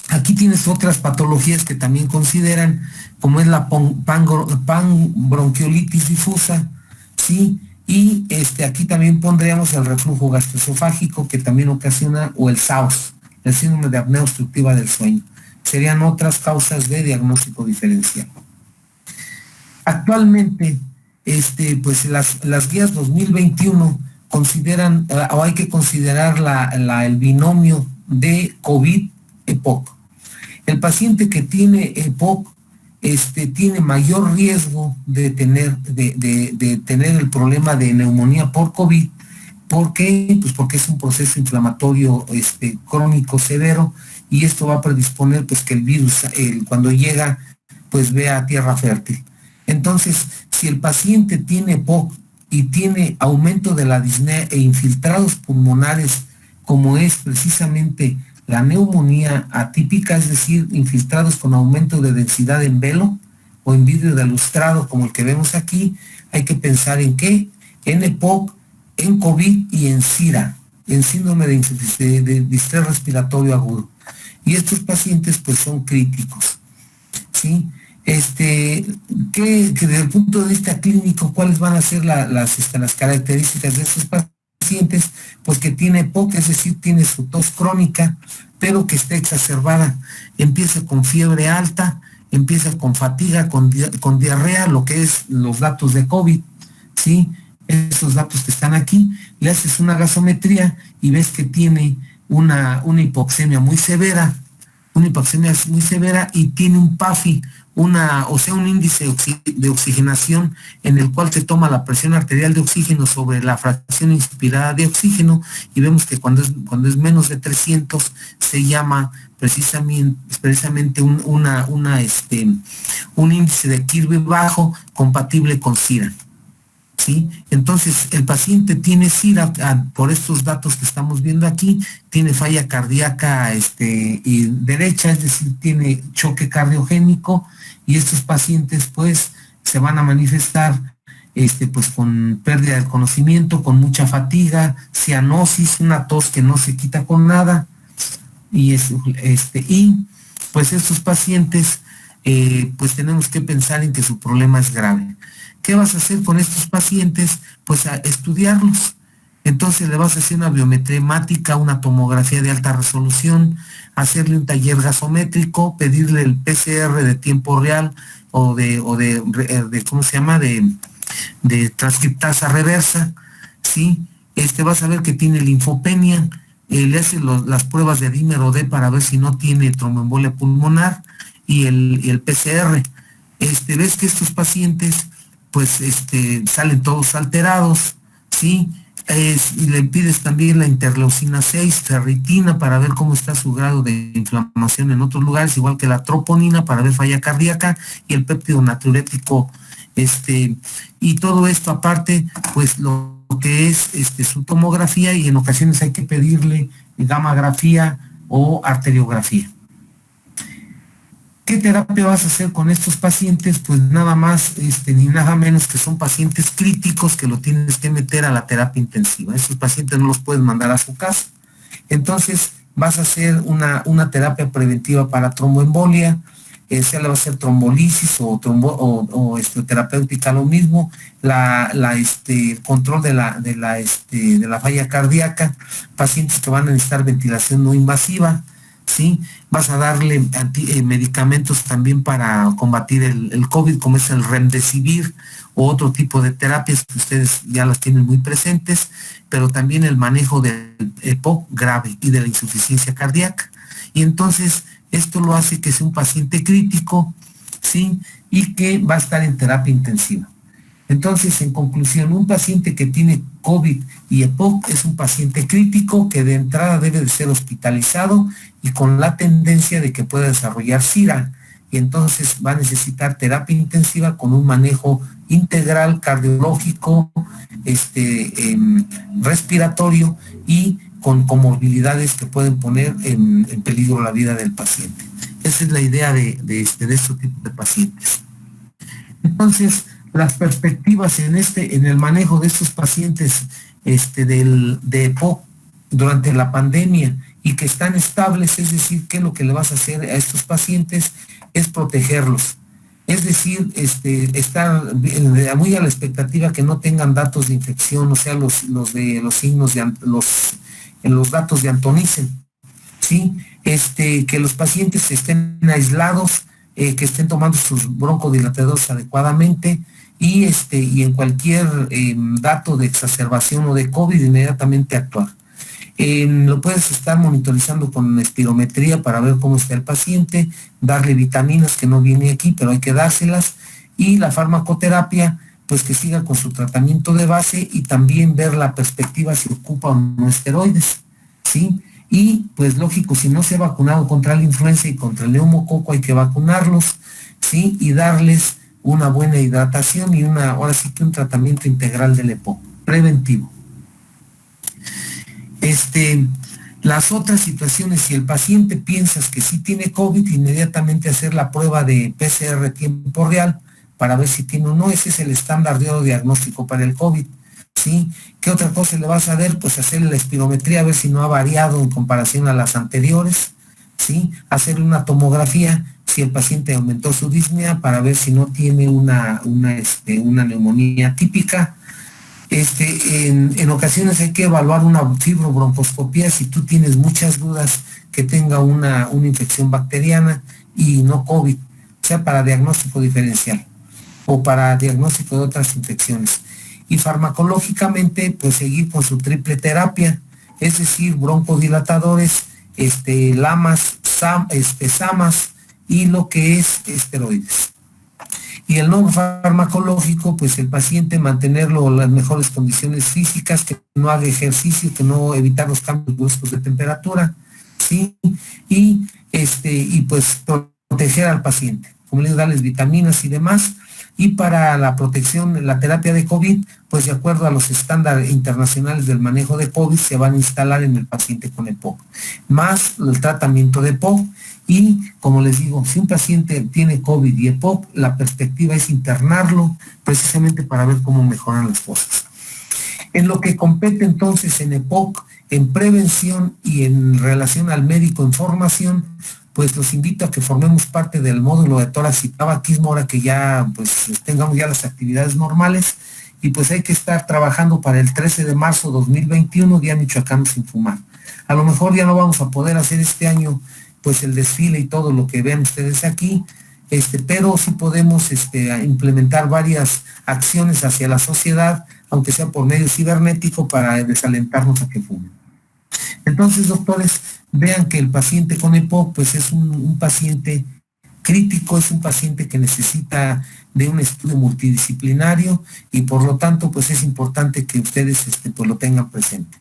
Aquí tienes otras patologías que también consideran, como es la panbronquiolitis difusa, ¿sí? Y aquí también pondríamos el reflujo gastroesofágico, que también ocasiona, o el SAOS, el síndrome de apnea obstructiva del sueño. Serían otras causas de diagnóstico diferencial. Actualmente, pues las guías 2021 consideran, o hay que considerar el binomio de COVID-EPOC. El paciente que tiene EPOC tiene mayor riesgo de tener el problema de neumonía por COVID. ¿Por qué? Pues porque es un proceso inflamatorio crónico severo, y esto va a predisponer pues que el virus cuando llega pues vea tierra fértil. Entonces, si el paciente tiene EPOC y tiene aumento de la disnea e infiltrados pulmonares, como es precisamente la neumonía atípica, es decir, infiltrados con aumento de densidad en velo o en vidrio de lustrado, como el que vemos aquí, hay que pensar en qué: en EPOC, en COVID y en SIRA, en síndrome de distrés respiratorio agudo. Y estos pacientes pues son críticos, ¿sí? Que desde el punto de vista clínico, ¿cuáles van a ser las características de estos pacientes? Pues que tiene EPOC, es decir, tiene su tos crónica, pero que está exacerbada. Empieza con fiebre alta, empieza con fatiga, con diarrea, lo que es los datos de COVID, ¿sí? Esos datos que están aquí, le haces una gasometría y ves que tiene una hipoxemia muy severa, y tiene un PAFI, un índice de oxigenación en el cual se toma la presión arterial de oxígeno sobre la fracción inspirada de oxígeno, y vemos que cuando es menos de 300 se llama precisamente un índice de Kirby bajo compatible con SIRA. ¿Sí? Entonces, el paciente tiene SIRA, por estos datos que estamos viendo aquí, tiene falla cardíaca y derecha, es decir, tiene choque cardiogénico, y estos pacientes pues se van a manifestar pues con pérdida del conocimiento, con mucha fatiga, cianosis, una tos que no se quita con nada, y pues estos pacientes pues tenemos que pensar en que su problema es grave. ¿Qué vas a hacer con estos pacientes? Pues a estudiarlos. Entonces le vas a hacer una biometría hemática, una tomografía de alta resolución, hacerle un taller gasométrico, pedirle el PCR de tiempo real o de ¿cómo se llama? De transcriptasa reversa, ¿sí? Vas a ver que tiene linfopenia, le hace las pruebas de dímero D para ver si no tiene tromboembolia pulmonar, y el PCR. Ves que estos pacientes pues salen todos alterados, ¿sí? Y le pides también la interleucina 6, ferritina, para ver cómo está su grado de inflamación en otros lugares, igual que la troponina para ver falla cardíaca, y el péptido natriurético, y todo esto aparte, pues lo que es su tomografía, y en ocasiones hay que pedirle gammagrafía o arteriografía. ¿Qué terapia vas a hacer con estos pacientes? Pues nada más ni nada menos que son pacientes críticos que lo tienes que meter a la terapia intensiva. Estos pacientes no los puedes mandar a su casa. Entonces vas a hacer una terapia preventiva para tromboembolia, sea le va a hacer trombolisis o terapéutica lo mismo, el control de la falla cardíaca, pacientes que van a necesitar ventilación no invasiva, ¿sí? Vas a darle medicamentos también para combatir el COVID, como es el Remdesivir o otro tipo de terapias que ustedes ya las tienen muy presentes, pero también el manejo del EPOC grave y de la insuficiencia cardíaca. Y entonces esto lo hace que sea un paciente crítico, ¿sí? Y que va a estar en terapia intensiva. Entonces, en conclusión, un paciente que tiene COVID y EPOC es un paciente crítico que de entrada debe de ser hospitalizado y con la tendencia de que pueda desarrollar SIRA, y entonces va a necesitar terapia intensiva con un manejo integral cardiológico, respiratorio, y con comorbilidades que pueden poner en peligro la vida del paciente. Esa es la idea de este tipo de pacientes. Entonces, las perspectivas en el manejo de estos pacientes de EPOC durante la pandemia y que están estables, es decir, ¿qué es lo que le vas a hacer a estos pacientes? Es protegerlos. Es decir, estar muy a la expectativa que no tengan datos de infección, o sea, los signos los datos de Antonicen, ¿sí? Que los pacientes estén aislados, que estén tomando sus broncodilatadores adecuadamente, y en cualquier dato de exacerbación o de COVID inmediatamente actuar. Lo puedes estar monitorizando con espirometría para ver cómo está el paciente, darle vitaminas, que no viene aquí, pero hay que dárselas, y la farmacoterapia, pues que siga con su tratamiento de base, y también ver la perspectiva si ocupa o no esteroides, ¿sí? Y pues lógico, si no se ha vacunado contra la influenza y contra el neumococo, hay que vacunarlos, ¿sí? Y darles una buena hidratación y ahora sí que un tratamiento integral del EPOC, preventivo. Las otras situaciones, si el paciente piensas que sí tiene COVID, inmediatamente hacer la prueba de PCR tiempo real para ver si tiene o no. Ese es el estándar de diagnóstico para el COVID, ¿sí? ¿Qué otra cosa le vas a ver? Pues hacer la espirometría, a ver si no ha variado en comparación a las anteriores, ¿sí? Hacer una tomografía si el paciente aumentó su disnea para ver si no tiene una neumonía típica. En ocasiones hay que evaluar una fibrobroncoscopía si tú tienes muchas dudas que tenga una infección bacteriana y no COVID, sea para diagnóstico diferencial o para diagnóstico de otras infecciones. Y farmacológicamente, pues seguir con su triple terapia, es decir, broncodilatadores, LAMAs, SAMAs y lo que es esteroides. Y el no farmacológico, pues el paciente mantenerlo en las mejores condiciones físicas, que no haga ejercicio, que no evitar los cambios bruscos de temperatura, ¿sí? Y pues proteger al paciente, como les digo, darles vitaminas y demás. Y para la protección, la terapia de COVID, pues de acuerdo a los estándares internacionales del manejo de COVID, se van a instalar en el paciente con EPOC, más el tratamiento de EPOC. Y como les digo, si un paciente tiene COVID y EPOC, la perspectiva es internarlo precisamente para ver cómo mejoran las cosas. En lo que compete entonces en EPOC, en prevención y en relación al médico en formación, pues los invito a que formemos parte del módulo de tórax y tabaquismo ahora que ya pues tengamos ya las actividades normales, y pues hay que estar trabajando para el 13 de marzo 2021, Día Michoacano sin Fumar. A lo mejor ya no vamos a poder hacer este año pues el desfile y todo lo que vean ustedes aquí, pero sí podemos implementar varias acciones hacia la sociedad, aunque sea por medio cibernético, para desalentarnos a que fumen. Entonces, doctores, vean que el paciente con EPOC pues es un paciente crítico, es un paciente que necesita de un estudio multidisciplinario y por lo tanto pues es importante que ustedes pues lo tengan presente.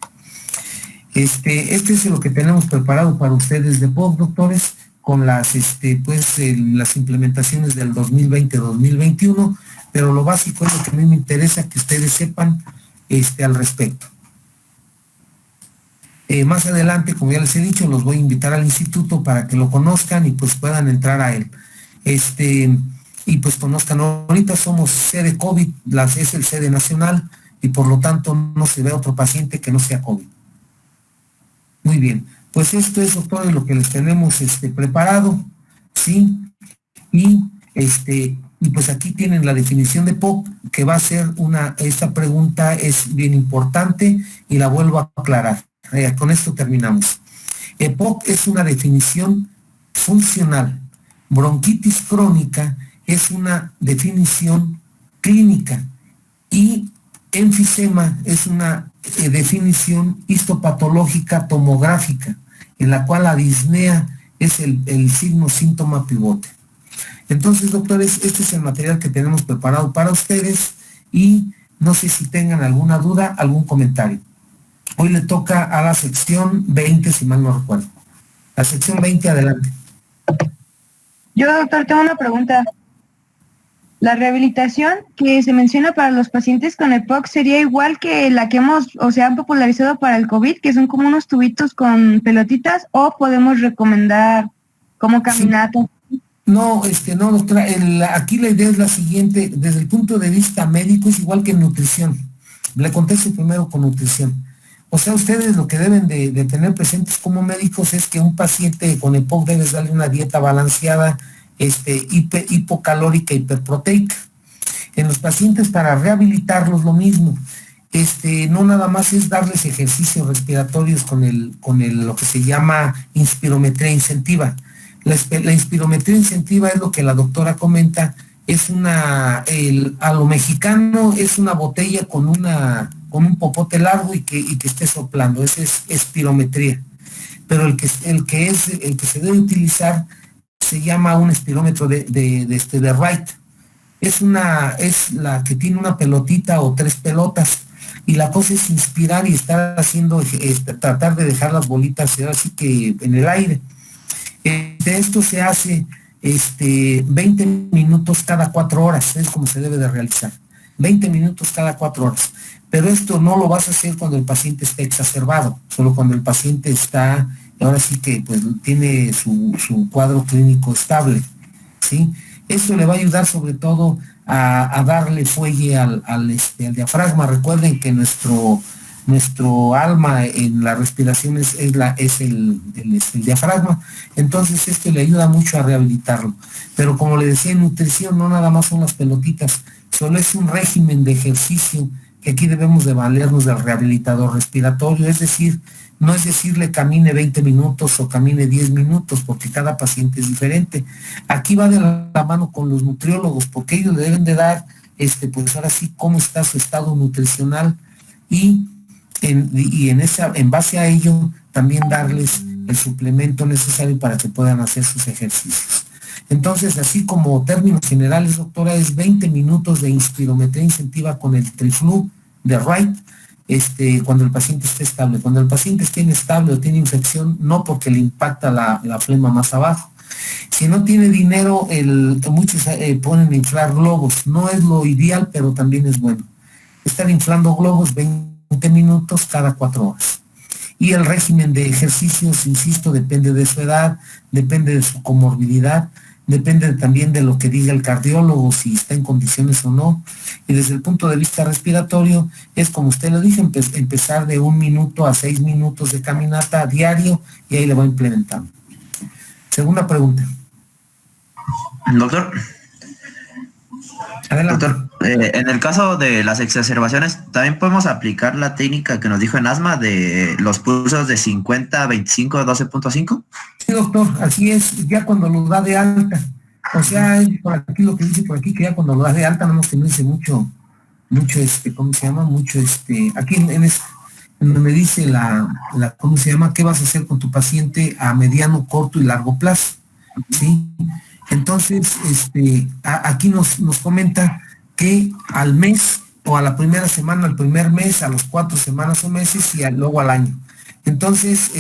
Este es lo que tenemos preparado para ustedes de EPOC, doctores, con las las implementaciones del 2020-2021, pero lo básico es lo que a mí me interesa que ustedes sepan al respecto. Más adelante, como ya les he dicho, los voy a invitar al instituto para que lo conozcan y pues puedan entrar a él. Y pues conozcan, ahorita somos sede COVID, es el sede nacional, y por lo tanto no se ve otro paciente que no sea COVID. Muy bien, pues esto es, doctores, lo que les tenemos preparado, ¿sí? Y pues aquí tienen la definición de EPOC, que va a ser esta pregunta es bien importante y la vuelvo a aclarar. Con esto terminamos. EPOC es una definición funcional. Bronquitis crónica es una definición clínica y enfisema es una definición histopatológica tomográfica, en la cual la disnea es el signo síntoma pivote. Entonces, doctores, este es el material que tenemos preparado para ustedes y no sé si tengan alguna duda, algún comentario. Hoy le toca a la sección 20, si mal no recuerdo. La sección 20, adelante. Yo, doctor, tengo una pregunta. La rehabilitación que se menciona para los pacientes con EPOC sería igual que la que han popularizado para el COVID, que son como unos tubitos con pelotitas, o podemos recomendar como caminata. Sí. No, no, doctora, aquí la idea es la siguiente, desde el punto de vista médico es igual que en nutrición. Le contesto primero con nutrición. O sea, ustedes lo que deben de tener presentes como médicos es que un paciente con EPOC debes darle una dieta balanceada, hipocalórica, hiperproteica. En los pacientes para rehabilitarlos lo mismo. No nada más es darles ejercicios respiratorios con lo que se llama inspirometría incentiva. La inspirometría incentiva es lo que la doctora comenta, es a lo mexicano es una botella con un popote largo y que esté soplando, esa es espirometría. Pero el que se debe utilizar se llama un espirómetro de Wright. Es la que tiene una pelotita o 3 pelotas, y la cosa es inspirar y estar haciendo, tratar de dejar las bolitas así que en el aire. Esto se hace 20 minutos cada 4 horas, es como se debe de realizar. 20 minutos cada 4 horas. Pero esto no lo vas a hacer cuando el paciente esté exacerbado, solo cuando el paciente está, ahora sí que pues tiene su cuadro clínico estable, ¿sí? Esto le va a ayudar sobre todo a darle fuelle al diafragma. Recuerden que nuestro alma en la respiración es el diafragma, entonces esto le ayuda mucho a rehabilitarlo. Pero como le decía, en nutrición no nada más son las pelotitas, solo es un régimen de ejercicio que aquí debemos de valernos del rehabilitador respiratorio, es decir, no es decirle camine 20 minutos o camine 10 minutos, porque cada paciente es diferente. Aquí va de la mano con los nutriólogos, porque ellos le deben de dar, pues ahora sí, cómo está su estado nutricional y en base a ello también darles el suplemento necesario para que puedan hacer sus ejercicios. Entonces, así como términos generales, doctora, es 20 minutos de inspirometría incentiva con el Triflu de Wright, cuando el paciente esté estable. Cuando el paciente esté inestable o tiene infección, no porque le impacta la flema más abajo. Si no tiene dinero, muchos ponen a inflar globos. No es lo ideal, pero también es bueno. Estar inflando globos 20 minutos cada 4 horas. Y el régimen de ejercicios, insisto, depende de su edad, depende de su comorbilidad, depende también de lo que diga el cardiólogo, si está en condiciones o no. Y desde el punto de vista respiratorio, es como usted lo dice, empezar de 1 minuto a 6 minutos de caminata diario y ahí le va implementando. Segunda pregunta. Doctor. Adelante. Doctor, en el caso de las exacerbaciones, ¿también podemos aplicar la técnica que nos dijo en asma de los pulsos de 50, 25, 12.5? Sí, doctor, así es, ya cuando lo da de alta. O sea, por aquí lo que dice por aquí, que ya cuando lo das de alta, no que no dice mucho, ¿cómo se llama? Aquí en donde dice ¿cómo se llama? ¿Qué vas a hacer con tu paciente a mediano, corto y largo plazo? ¿Sí? Entonces, aquí nos comenta que al mes o a la primera semana, al primer mes, a las 4 semanas o meses y luego al año. Entonces,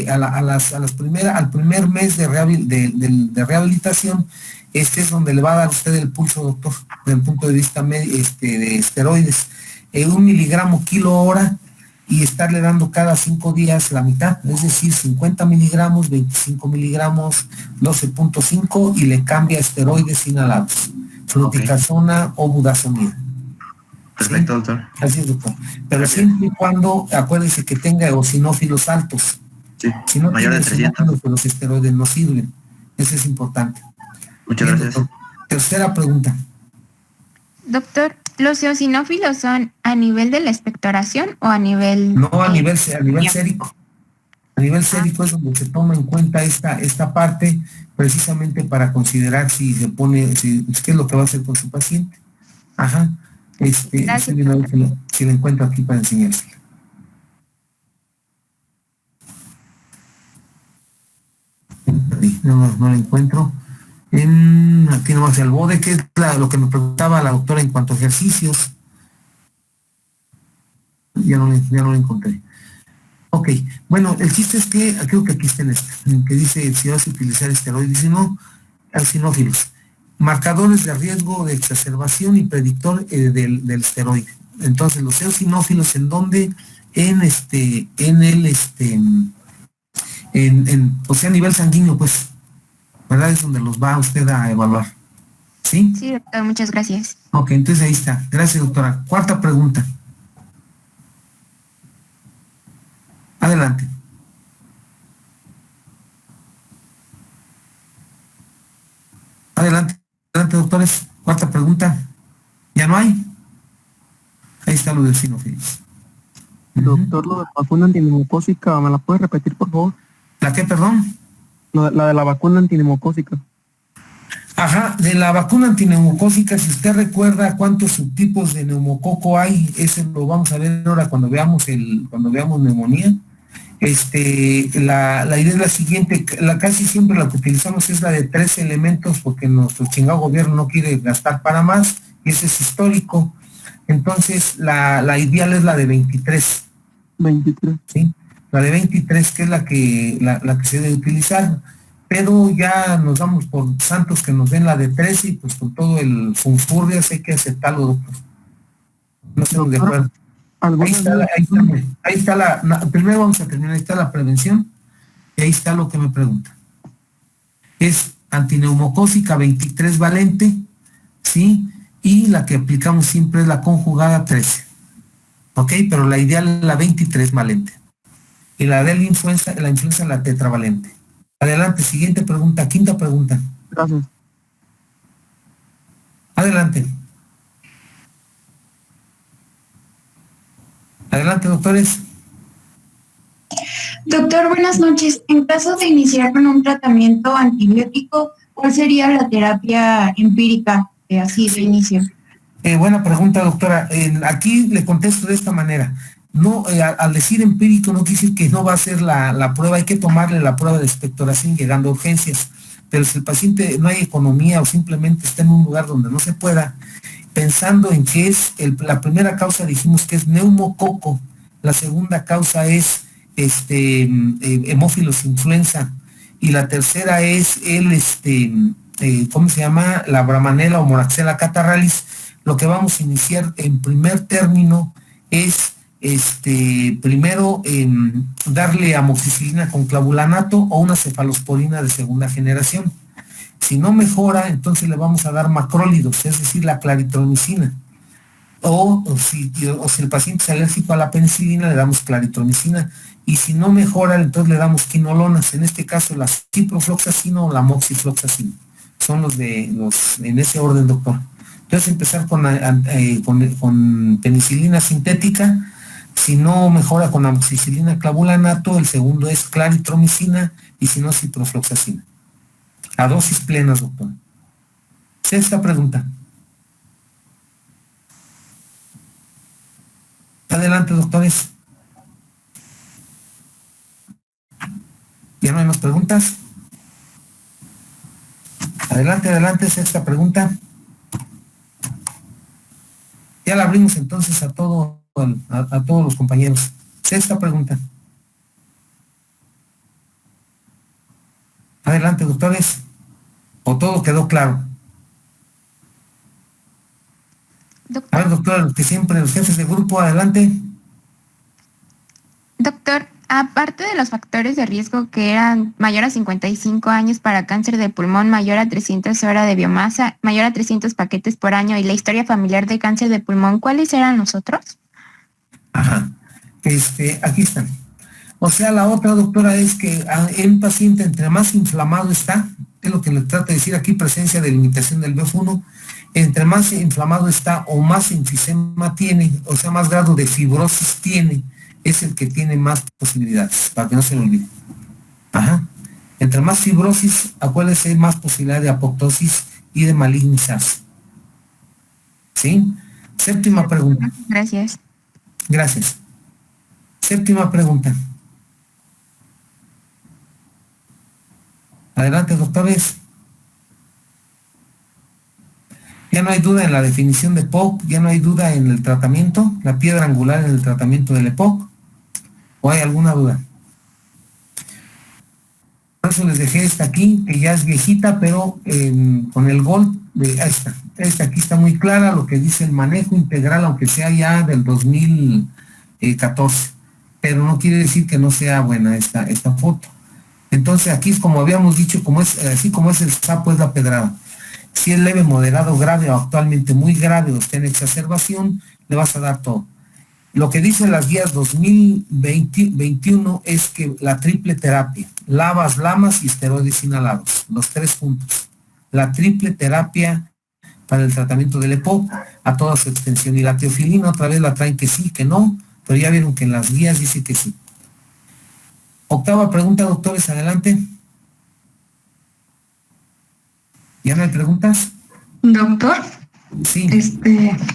al primer mes de rehabilitación, es donde le va a dar usted el pulso, doctor, desde el punto de vista de esteroides. 1 miligramo kilo hora y estarle dando cada 5 días la mitad, es decir, 50 miligramos, 25 miligramos, 12.5 y le cambia esteroides inhalados, fluticasona o budesonida. Perfecto, ¿Sí? Doctor. Así es, doctor. Pero Gracias. siempre y cuando, acuérdese que tenga eosinófilos altos. Sí, Si no mayor tiene de 300. eosinófilos, pues los esteroides no sirven. Eso es importante. Muchas Bien, gracias. doctor. Tercera pregunta. Doctor, ¿los eosinófilos son a nivel de la expectoración o a nivel...? No, a nivel sérico. A nivel sérico es donde se toma en cuenta esta parte precisamente para considerar si se pone, qué es lo que va a hacer con su paciente. Ajá. Gracias. Si lo encuentro aquí para enseñárselo. No lo encuentro. Aquí nomás el BODE, que es lo que me preguntaba la doctora en cuanto a ejercicios. Ya no lo encontré. Ok, bueno, el chiste es que, creo que aquí está en que dice si vas a utilizar esteroides y no, eosinófilos. Marcadores de riesgo de exacerbación y predictor del esteroide. Entonces, los eosinófilos, ¿en dónde? O sea, a nivel sanguíneo, pues, ¿verdad? Es donde los va usted a evaluar. ¿Sí? Sí, doctor, muchas gracias. Ok, entonces ahí está. Gracias, doctora. Cuarta pregunta. Adelante. Adelante, doctores. Cuarta pregunta. ¿Ya no hay? Ahí está lo del sinófilis. Doctor, lo de la vacuna antineumocócica, ¿me la puede repetir, por favor? ¿La qué, perdón? La de la vacuna antineumocócica. Ajá, de la vacuna antineumocócica, si usted recuerda cuántos subtipos de neumococo hay, eso lo vamos a ver ahora cuando veamos neumonía. La idea es la siguiente, casi siempre la que utilizamos es la de 3 elementos porque nuestro chingado gobierno no quiere gastar para más y ese es histórico. Entonces, la ideal es la de 23. 23. ¿Sí? La de 23, que es la que se debe utilizar, pero ya nos damos por santos que nos den la de 13 y pues con todo el funfurrias hay que aceptarlo, doctor. No estamos de acuerdo. Ahí está primero vamos a terminar, ahí está la prevención y ahí está lo que me pregunta. Es antineumocócica 23 valente, ¿sí? Y la que aplicamos siempre es la conjugada 13. ¿Ok? Pero la ideal es la 23 valente. Y la de la influenza la tetravalente. Adelante, siguiente pregunta, quinta pregunta. Gracias. Adelante. Adelante, doctores. Doctor, buenas noches. En caso de iniciar con un tratamiento antibiótico, ¿cuál sería la terapia empírica así de inicio? Buena pregunta, doctora. Aquí le contesto de esta manera. No, al decir empírico no quiere decir que no va a hacer la prueba, hay que tomarle la prueba de expectoración llegando a urgencias, pero si el paciente no hay economía o simplemente está en un lugar donde no se pueda, pensando en que es la primera causa dijimos que es neumococo, la segunda causa es hemófilos influenza y la tercera es ¿cómo se llama? La Bramanella o Moraxella catarrhalis. Lo que vamos a iniciar en primer término es primero darle amoxicilina con clavulanato o una cefalosporina de segunda generación. Si no mejora, entonces le vamos a dar macrólidos, es decir, la claritromicina. O si el paciente es alérgico a la penicilina, le damos claritromicina. Y si no mejora, entonces le damos quinolonas. En este caso, la ciprofloxacina o la moxifloxacina. Son los en ese orden, doctor. Entonces, empezar con penicilina sintética. Si no mejora con amoxicilina clavulanato, el segundo es claritromicina y si no, ciprofloxacina. A dosis plenas, doctor. Sexta pregunta. Adelante, doctores. ¿Ya no hay más preguntas? Adelante, sexta pregunta. Ya la abrimos entonces a todos los compañeros. Sexta pregunta. Adelante, doctores. ¿O todo quedó claro? A ver, doctor, que siempre los jefes de grupo, adelante. Doctor, aparte de los factores de riesgo que eran mayor a 55 años para cáncer de pulmón, mayor a 300 horas de biomasa, mayor a 300 paquetes por año y la historia familiar de cáncer de pulmón, ¿cuáles eran los otros? Ajá. Aquí están. O sea, la otra, doctora, es que en un paciente entre más inflamado está, es lo que le trata de decir aquí, presencia de limitación del BF1, entre más inflamado está o más enfisema tiene, o sea, más grado de fibrosis tiene, es el que tiene más posibilidades, para que no se lo olvide. Ajá. Entre más fibrosis, acuérdese, más posibilidad de apoptosis y de malignizarse. ¿Sí? Séptima pregunta. Gracias. Gracias. Séptima pregunta. Adelante, doctores. Ya no hay duda en la definición de EPOC, ya no hay duda en el tratamiento, la piedra angular en el tratamiento del EPOC. ¿O hay alguna duda? Por eso les dejé esta aquí, que ya es viejita, pero con el Gold de esta aquí está muy clara lo que dice el manejo integral, aunque sea ya del 2014. Pero no quiere decir que no sea buena esta foto. Entonces aquí es como habíamos dicho, así como es el sapo es la pedrada. Si es leve, moderado, grave o actualmente muy grave o está en exacerbación, le vas a dar todo. Lo que dicen las guías 2021 es que la triple terapia, lavas, lamas y esteroides inhalados, los 3 juntos. La triple terapia para el tratamiento del EPOC a toda su extensión. Y la teofilina otra vez la traen que sí, que no, pero ya vieron que en las guías dice que sí. Octava pregunta, doctores, adelante. ¿Ya no hay preguntas? Doctor, Sí.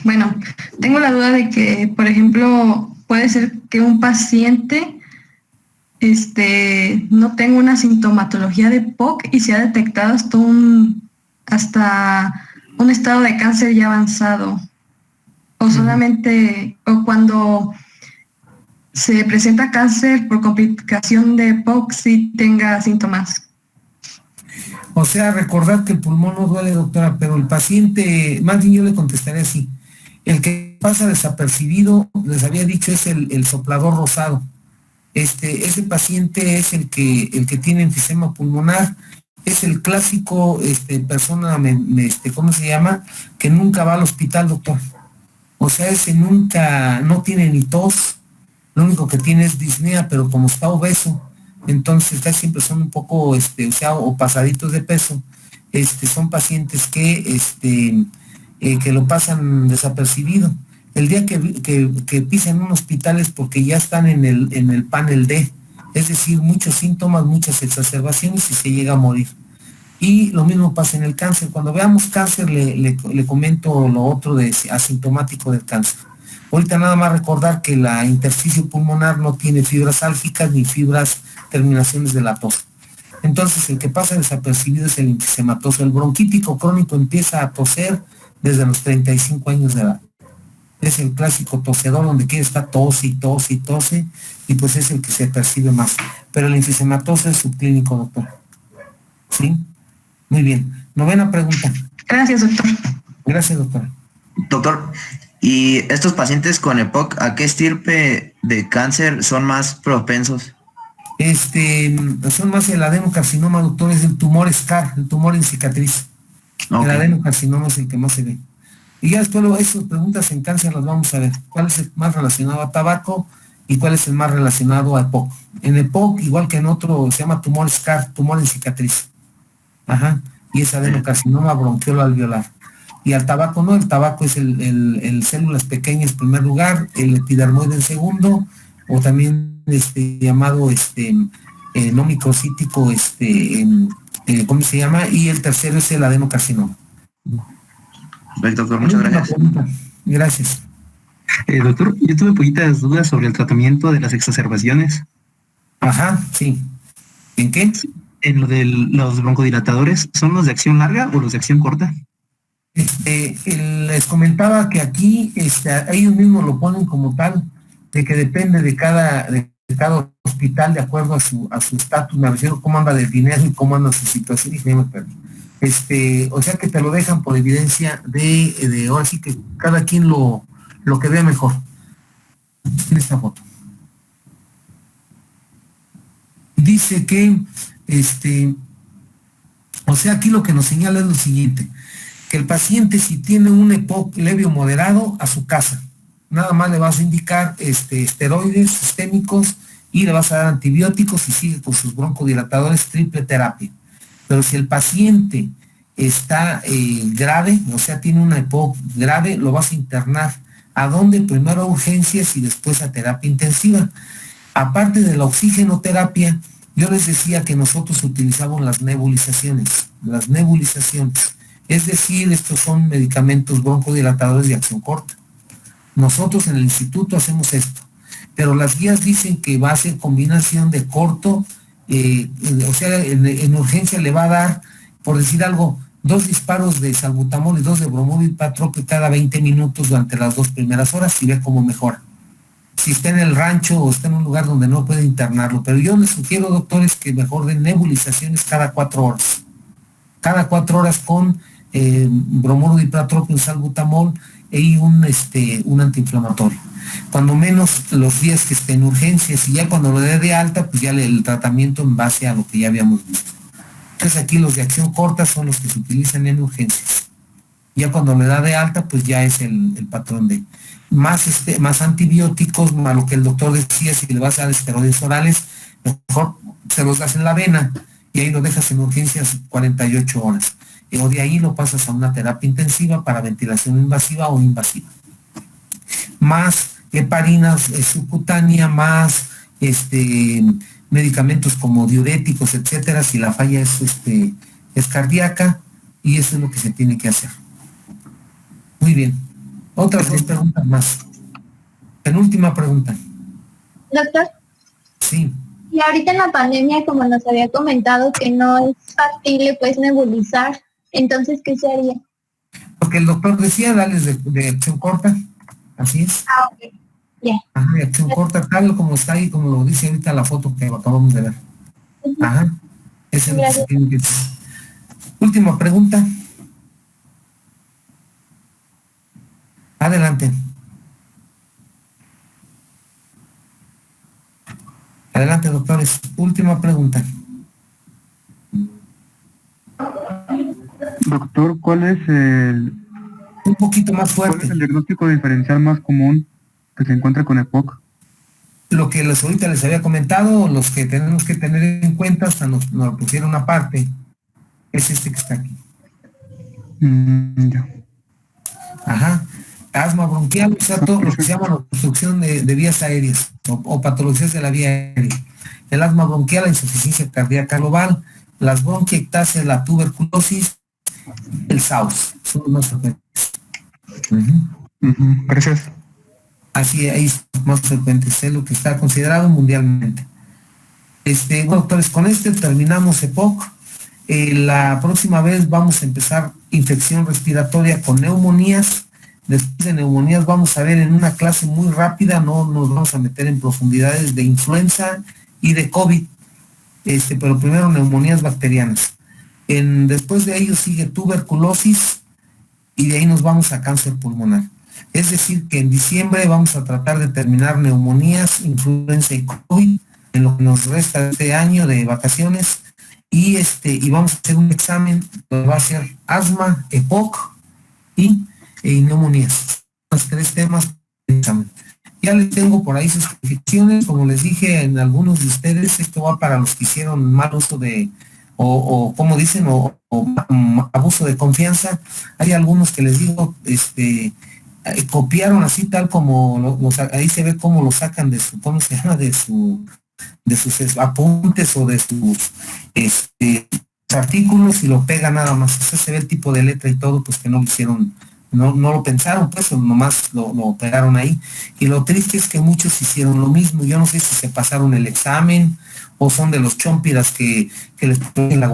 bueno, tengo la duda de que, por ejemplo, puede ser que un paciente no tenga una sintomatología de POC y se ha detectado hasta un estado de cáncer ya avanzado. O solamente, o cuando se presenta cáncer por complicación de POC sí tenga síntomas. O sea, recordar que el pulmón no duele, doctora, pero el paciente, más bien yo le contestaré así. El que pasa desapercibido, les había dicho, es el soplador rosado. Ese paciente es el que tiene enfisema pulmonar, es el clásico persona, ¿cómo se llama? Que nunca va al hospital, doctor. O sea, ese nunca, no tiene ni tos, lo único que tiene es disnea, pero como está obeso, entonces casi siempre son un poco, o pasaditos de peso, son pacientes que lo pasan desapercibido. El día que pisan un hospital es porque ya están en el panel D, es decir, muchos síntomas, muchas exacerbaciones y se llega a morir. Y lo mismo pasa en el cáncer. Cuando veamos cáncer le comento lo otro de asintomático del cáncer. Ahorita nada más recordar que la intersticio pulmonar no tiene fibras álgicas ni fibras terminaciones de la tos. Entonces, el que pasa desapercibido es el enfisемatoso. El bronquítico crónico empieza a toser desde los 35 años de edad. Es el clásico tosedor donde quiere estar tose y tose y tose, y pues es el que se percibe más. Pero el enfisematoso es subclínico, doctor. ¿Sí? Muy bien. 9ª pregunta. Gracias, doctor. Gracias, doctora. Doctor, ¿y estos pacientes con EPOC, a qué estirpe de cáncer son más propensos? Son más el adenocarcinoma, doctor, es el tumor SCAR, el tumor en cicatriz. Ok. El adenocarcinoma es el que más se ve. Y ya después esas preguntas en cáncer las vamos a ver. ¿Cuál es el más relacionado a tabaco y cuál es el más relacionado a EPOC? En EPOC, igual que en otro, se llama tumor SCAR, tumor en cicatriz. Ajá. Y es adenocarcinoma bronquiolo alveolar. Y al tabaco no, el tabaco es el células pequeñas en primer lugar, el epidermoide en segundo, o también llamado no microcítico, ¿cómo se llama? Y el tercero es el adenocarcinoma. Perfecto, doctor, muchas gracias. Gracias. Doctor, yo tuve poquitas dudas sobre el tratamiento de las exacerbaciones. Ajá, sí. ¿En qué? En lo de los broncodilatadores, ¿son los de acción larga o los de acción corta? Les comentaba que aquí ellos mismos lo ponen como tal, de que depende de cada hospital de acuerdo a su estatus, me refiero cómo anda del dinero y cómo anda su situación, y ya me perdí. O sea que te lo dejan por evidencia de ahora sí que cada quien lo que vea mejor. En esta foto. Dice que, o sea, aquí lo que nos señala es lo siguiente, que el paciente si tiene un EPOC leve o moderado, a su casa. Nada más le vas a indicar esteroides sistémicos y le vas a dar antibióticos y sigue con sus broncodilatadores, triple terapia. Pero si el paciente está grave, o sea, tiene una EPOC grave, lo vas a internar. ¿A dónde? Primero a urgencias y después a terapia intensiva. Aparte de la oxigenoterapia, yo les decía que nosotros utilizamos las nebulizaciones. Es decir, estos son medicamentos broncodilatadores de acción corta. Nosotros en el instituto hacemos esto, pero las guías dicen que va a ser combinación de corto, o sea, en urgencia le va a dar, por decir algo, 2 disparos de salbutamol y 2 de bromuro-ipratropium cada 20 minutos durante las 2 primeras horas y ve cómo mejora. Si está en el rancho o está en un lugar donde no puede internarlo, pero yo les sugiero, doctores, que mejor den nebulizaciones cada 4 horas. Cada 4 horas con bromuro-ipratropium, salbutamol y un antiinflamatorio. Cuando menos los días que esté en urgencias, y ya cuando lo dé de alta, pues ya el tratamiento en base a lo que ya habíamos visto. Entonces aquí los de acción corta son los que se utilizan en urgencias. Ya cuando le da de alta, pues ya es el patrón de más antibióticos, más lo que el doctor decía, si le vas a dar esteroides orales, mejor se los das en la vena y ahí lo dejas en urgencias 48 horas. O de ahí lo pasas a una terapia intensiva para ventilación invasiva o invasiva. Más heparinas subcutánea, más medicamentos como diuréticos, etcétera, si la falla es cardíaca, y eso es lo que se tiene que hacer. Muy bien. Otras 2 preguntas más. Penúltima pregunta. Doctor. Sí. Y ahorita en la pandemia, como nos había comentado, que no es factible pues nebulizar, entonces, ¿qué se haría? Porque el doctor decía, darles de acción corta, así es. Ah, ok. Ya. Ajá, de acción corta, tal como está ahí, como lo dice ahorita la foto que acabamos de ver. Ajá. Ese es lo que se tiene que hacer. Última pregunta. Adelante. Adelante, doctores. Última pregunta. Doctor, ¿cuál es un poquito más fuerte? ¿Cuál es el diagnóstico diferencial más común que se encuentra con EPOC? Lo que ahorita les había comentado, los que tenemos que tener en cuenta, hasta nos lo pusieron aparte, es que está aquí. Ya. Ajá. Asma bronquial, o sea, todo lo que se llama obstrucción de vías aéreas o patologías de la vía aérea. El asma bronquial, la insuficiencia cardíaca global, las bronquiectasias, la tuberculosis, el SARS. Son los más frecuentes. Gracias. Así, ahí es más frecuente, es lo que está considerado mundialmente. Bueno, doctores, con terminamos EPOC. La próxima vez vamos a empezar infección respiratoria con neumonías. Después de neumonías vamos a ver en una clase muy rápida, no nos vamos a meter en profundidades de influenza y de COVID, pero primero neumonías bacterianas. Después de ello sigue tuberculosis y de ahí nos vamos a cáncer pulmonar. Es decir, que en diciembre vamos a tratar de terminar neumonías, influenza y COVID en lo que nos resta de este año de vacaciones y vamos a hacer un examen que va a ser asma, EPOC y neumonías. Los 3 temas de examen. Ya les tengo por ahí sus calificaciones, como les dije en algunos de ustedes, esto va para los que hicieron mal uso de, o como dicen, o abuso de confianza. Hay algunos que les digo, copiaron así tal como, ahí se ve cómo lo sacan de su, ¿cómo se llama? De sus apuntes o de sus artículos y lo pegan nada más. O sea, se ve el tipo de letra y todo, pues que no lo hicieron, no lo pensaron, pues nomás lo pegaron ahí. Y lo triste es que muchos hicieron lo mismo. Yo no sé si se pasaron el examen o son de los chompiras que les ponen la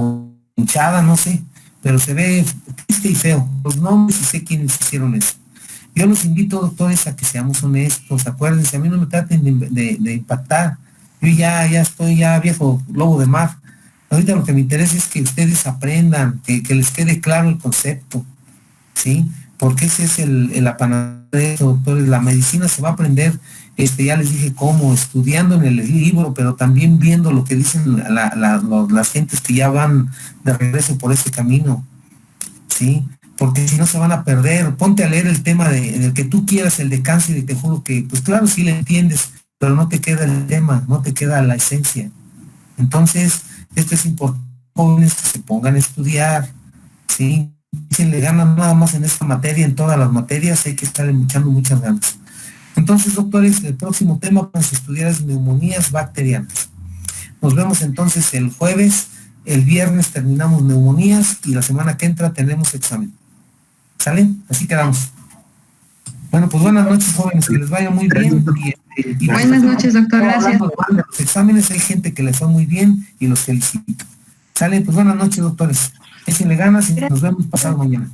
hinchada, no sé, pero se ve triste y feo. Los nombres y sé quiénes hicieron eso. Yo los invito, doctores, a que seamos honestos. Acuérdense, a mí no me traten de impactar. Yo ya estoy viejo lobo de mar. Ahorita lo que me interesa es que ustedes aprendan, que les quede claro el concepto, ¿sí? Porque ese es la panacea, doctores. La medicina se va a aprender, ya les dije cómo, estudiando en el libro, pero también viendo lo que dicen las gentes que ya van de regreso por ese camino, ¿sí? Porque si no se van a perder. Ponte a leer el tema del que tú quieras, el de cáncer, y te juro que, pues claro, sí le entiendes, pero no te queda el tema, no te queda la esencia. Entonces, esto es importante, jóvenes que se pongan a estudiar, ¿sí? Si le ganan nada más en esta materia, en todas las materias, hay que estar echando muchas ganas. Entonces, doctores, el próximo tema para estudiar es neumonías bacterianas. Nos vemos entonces el jueves, el viernes terminamos neumonías y la semana que entra tenemos examen. ¿Sale? Así quedamos. Bueno, pues buenas noches, jóvenes, que les vaya muy bien. Buenas noches, doctor, gracias. Los exámenes hay gente que les fue muy bien y los felicito. ¿Sale? Pues buenas noches, doctores. Échenle ganas y nos vemos pasado mañana.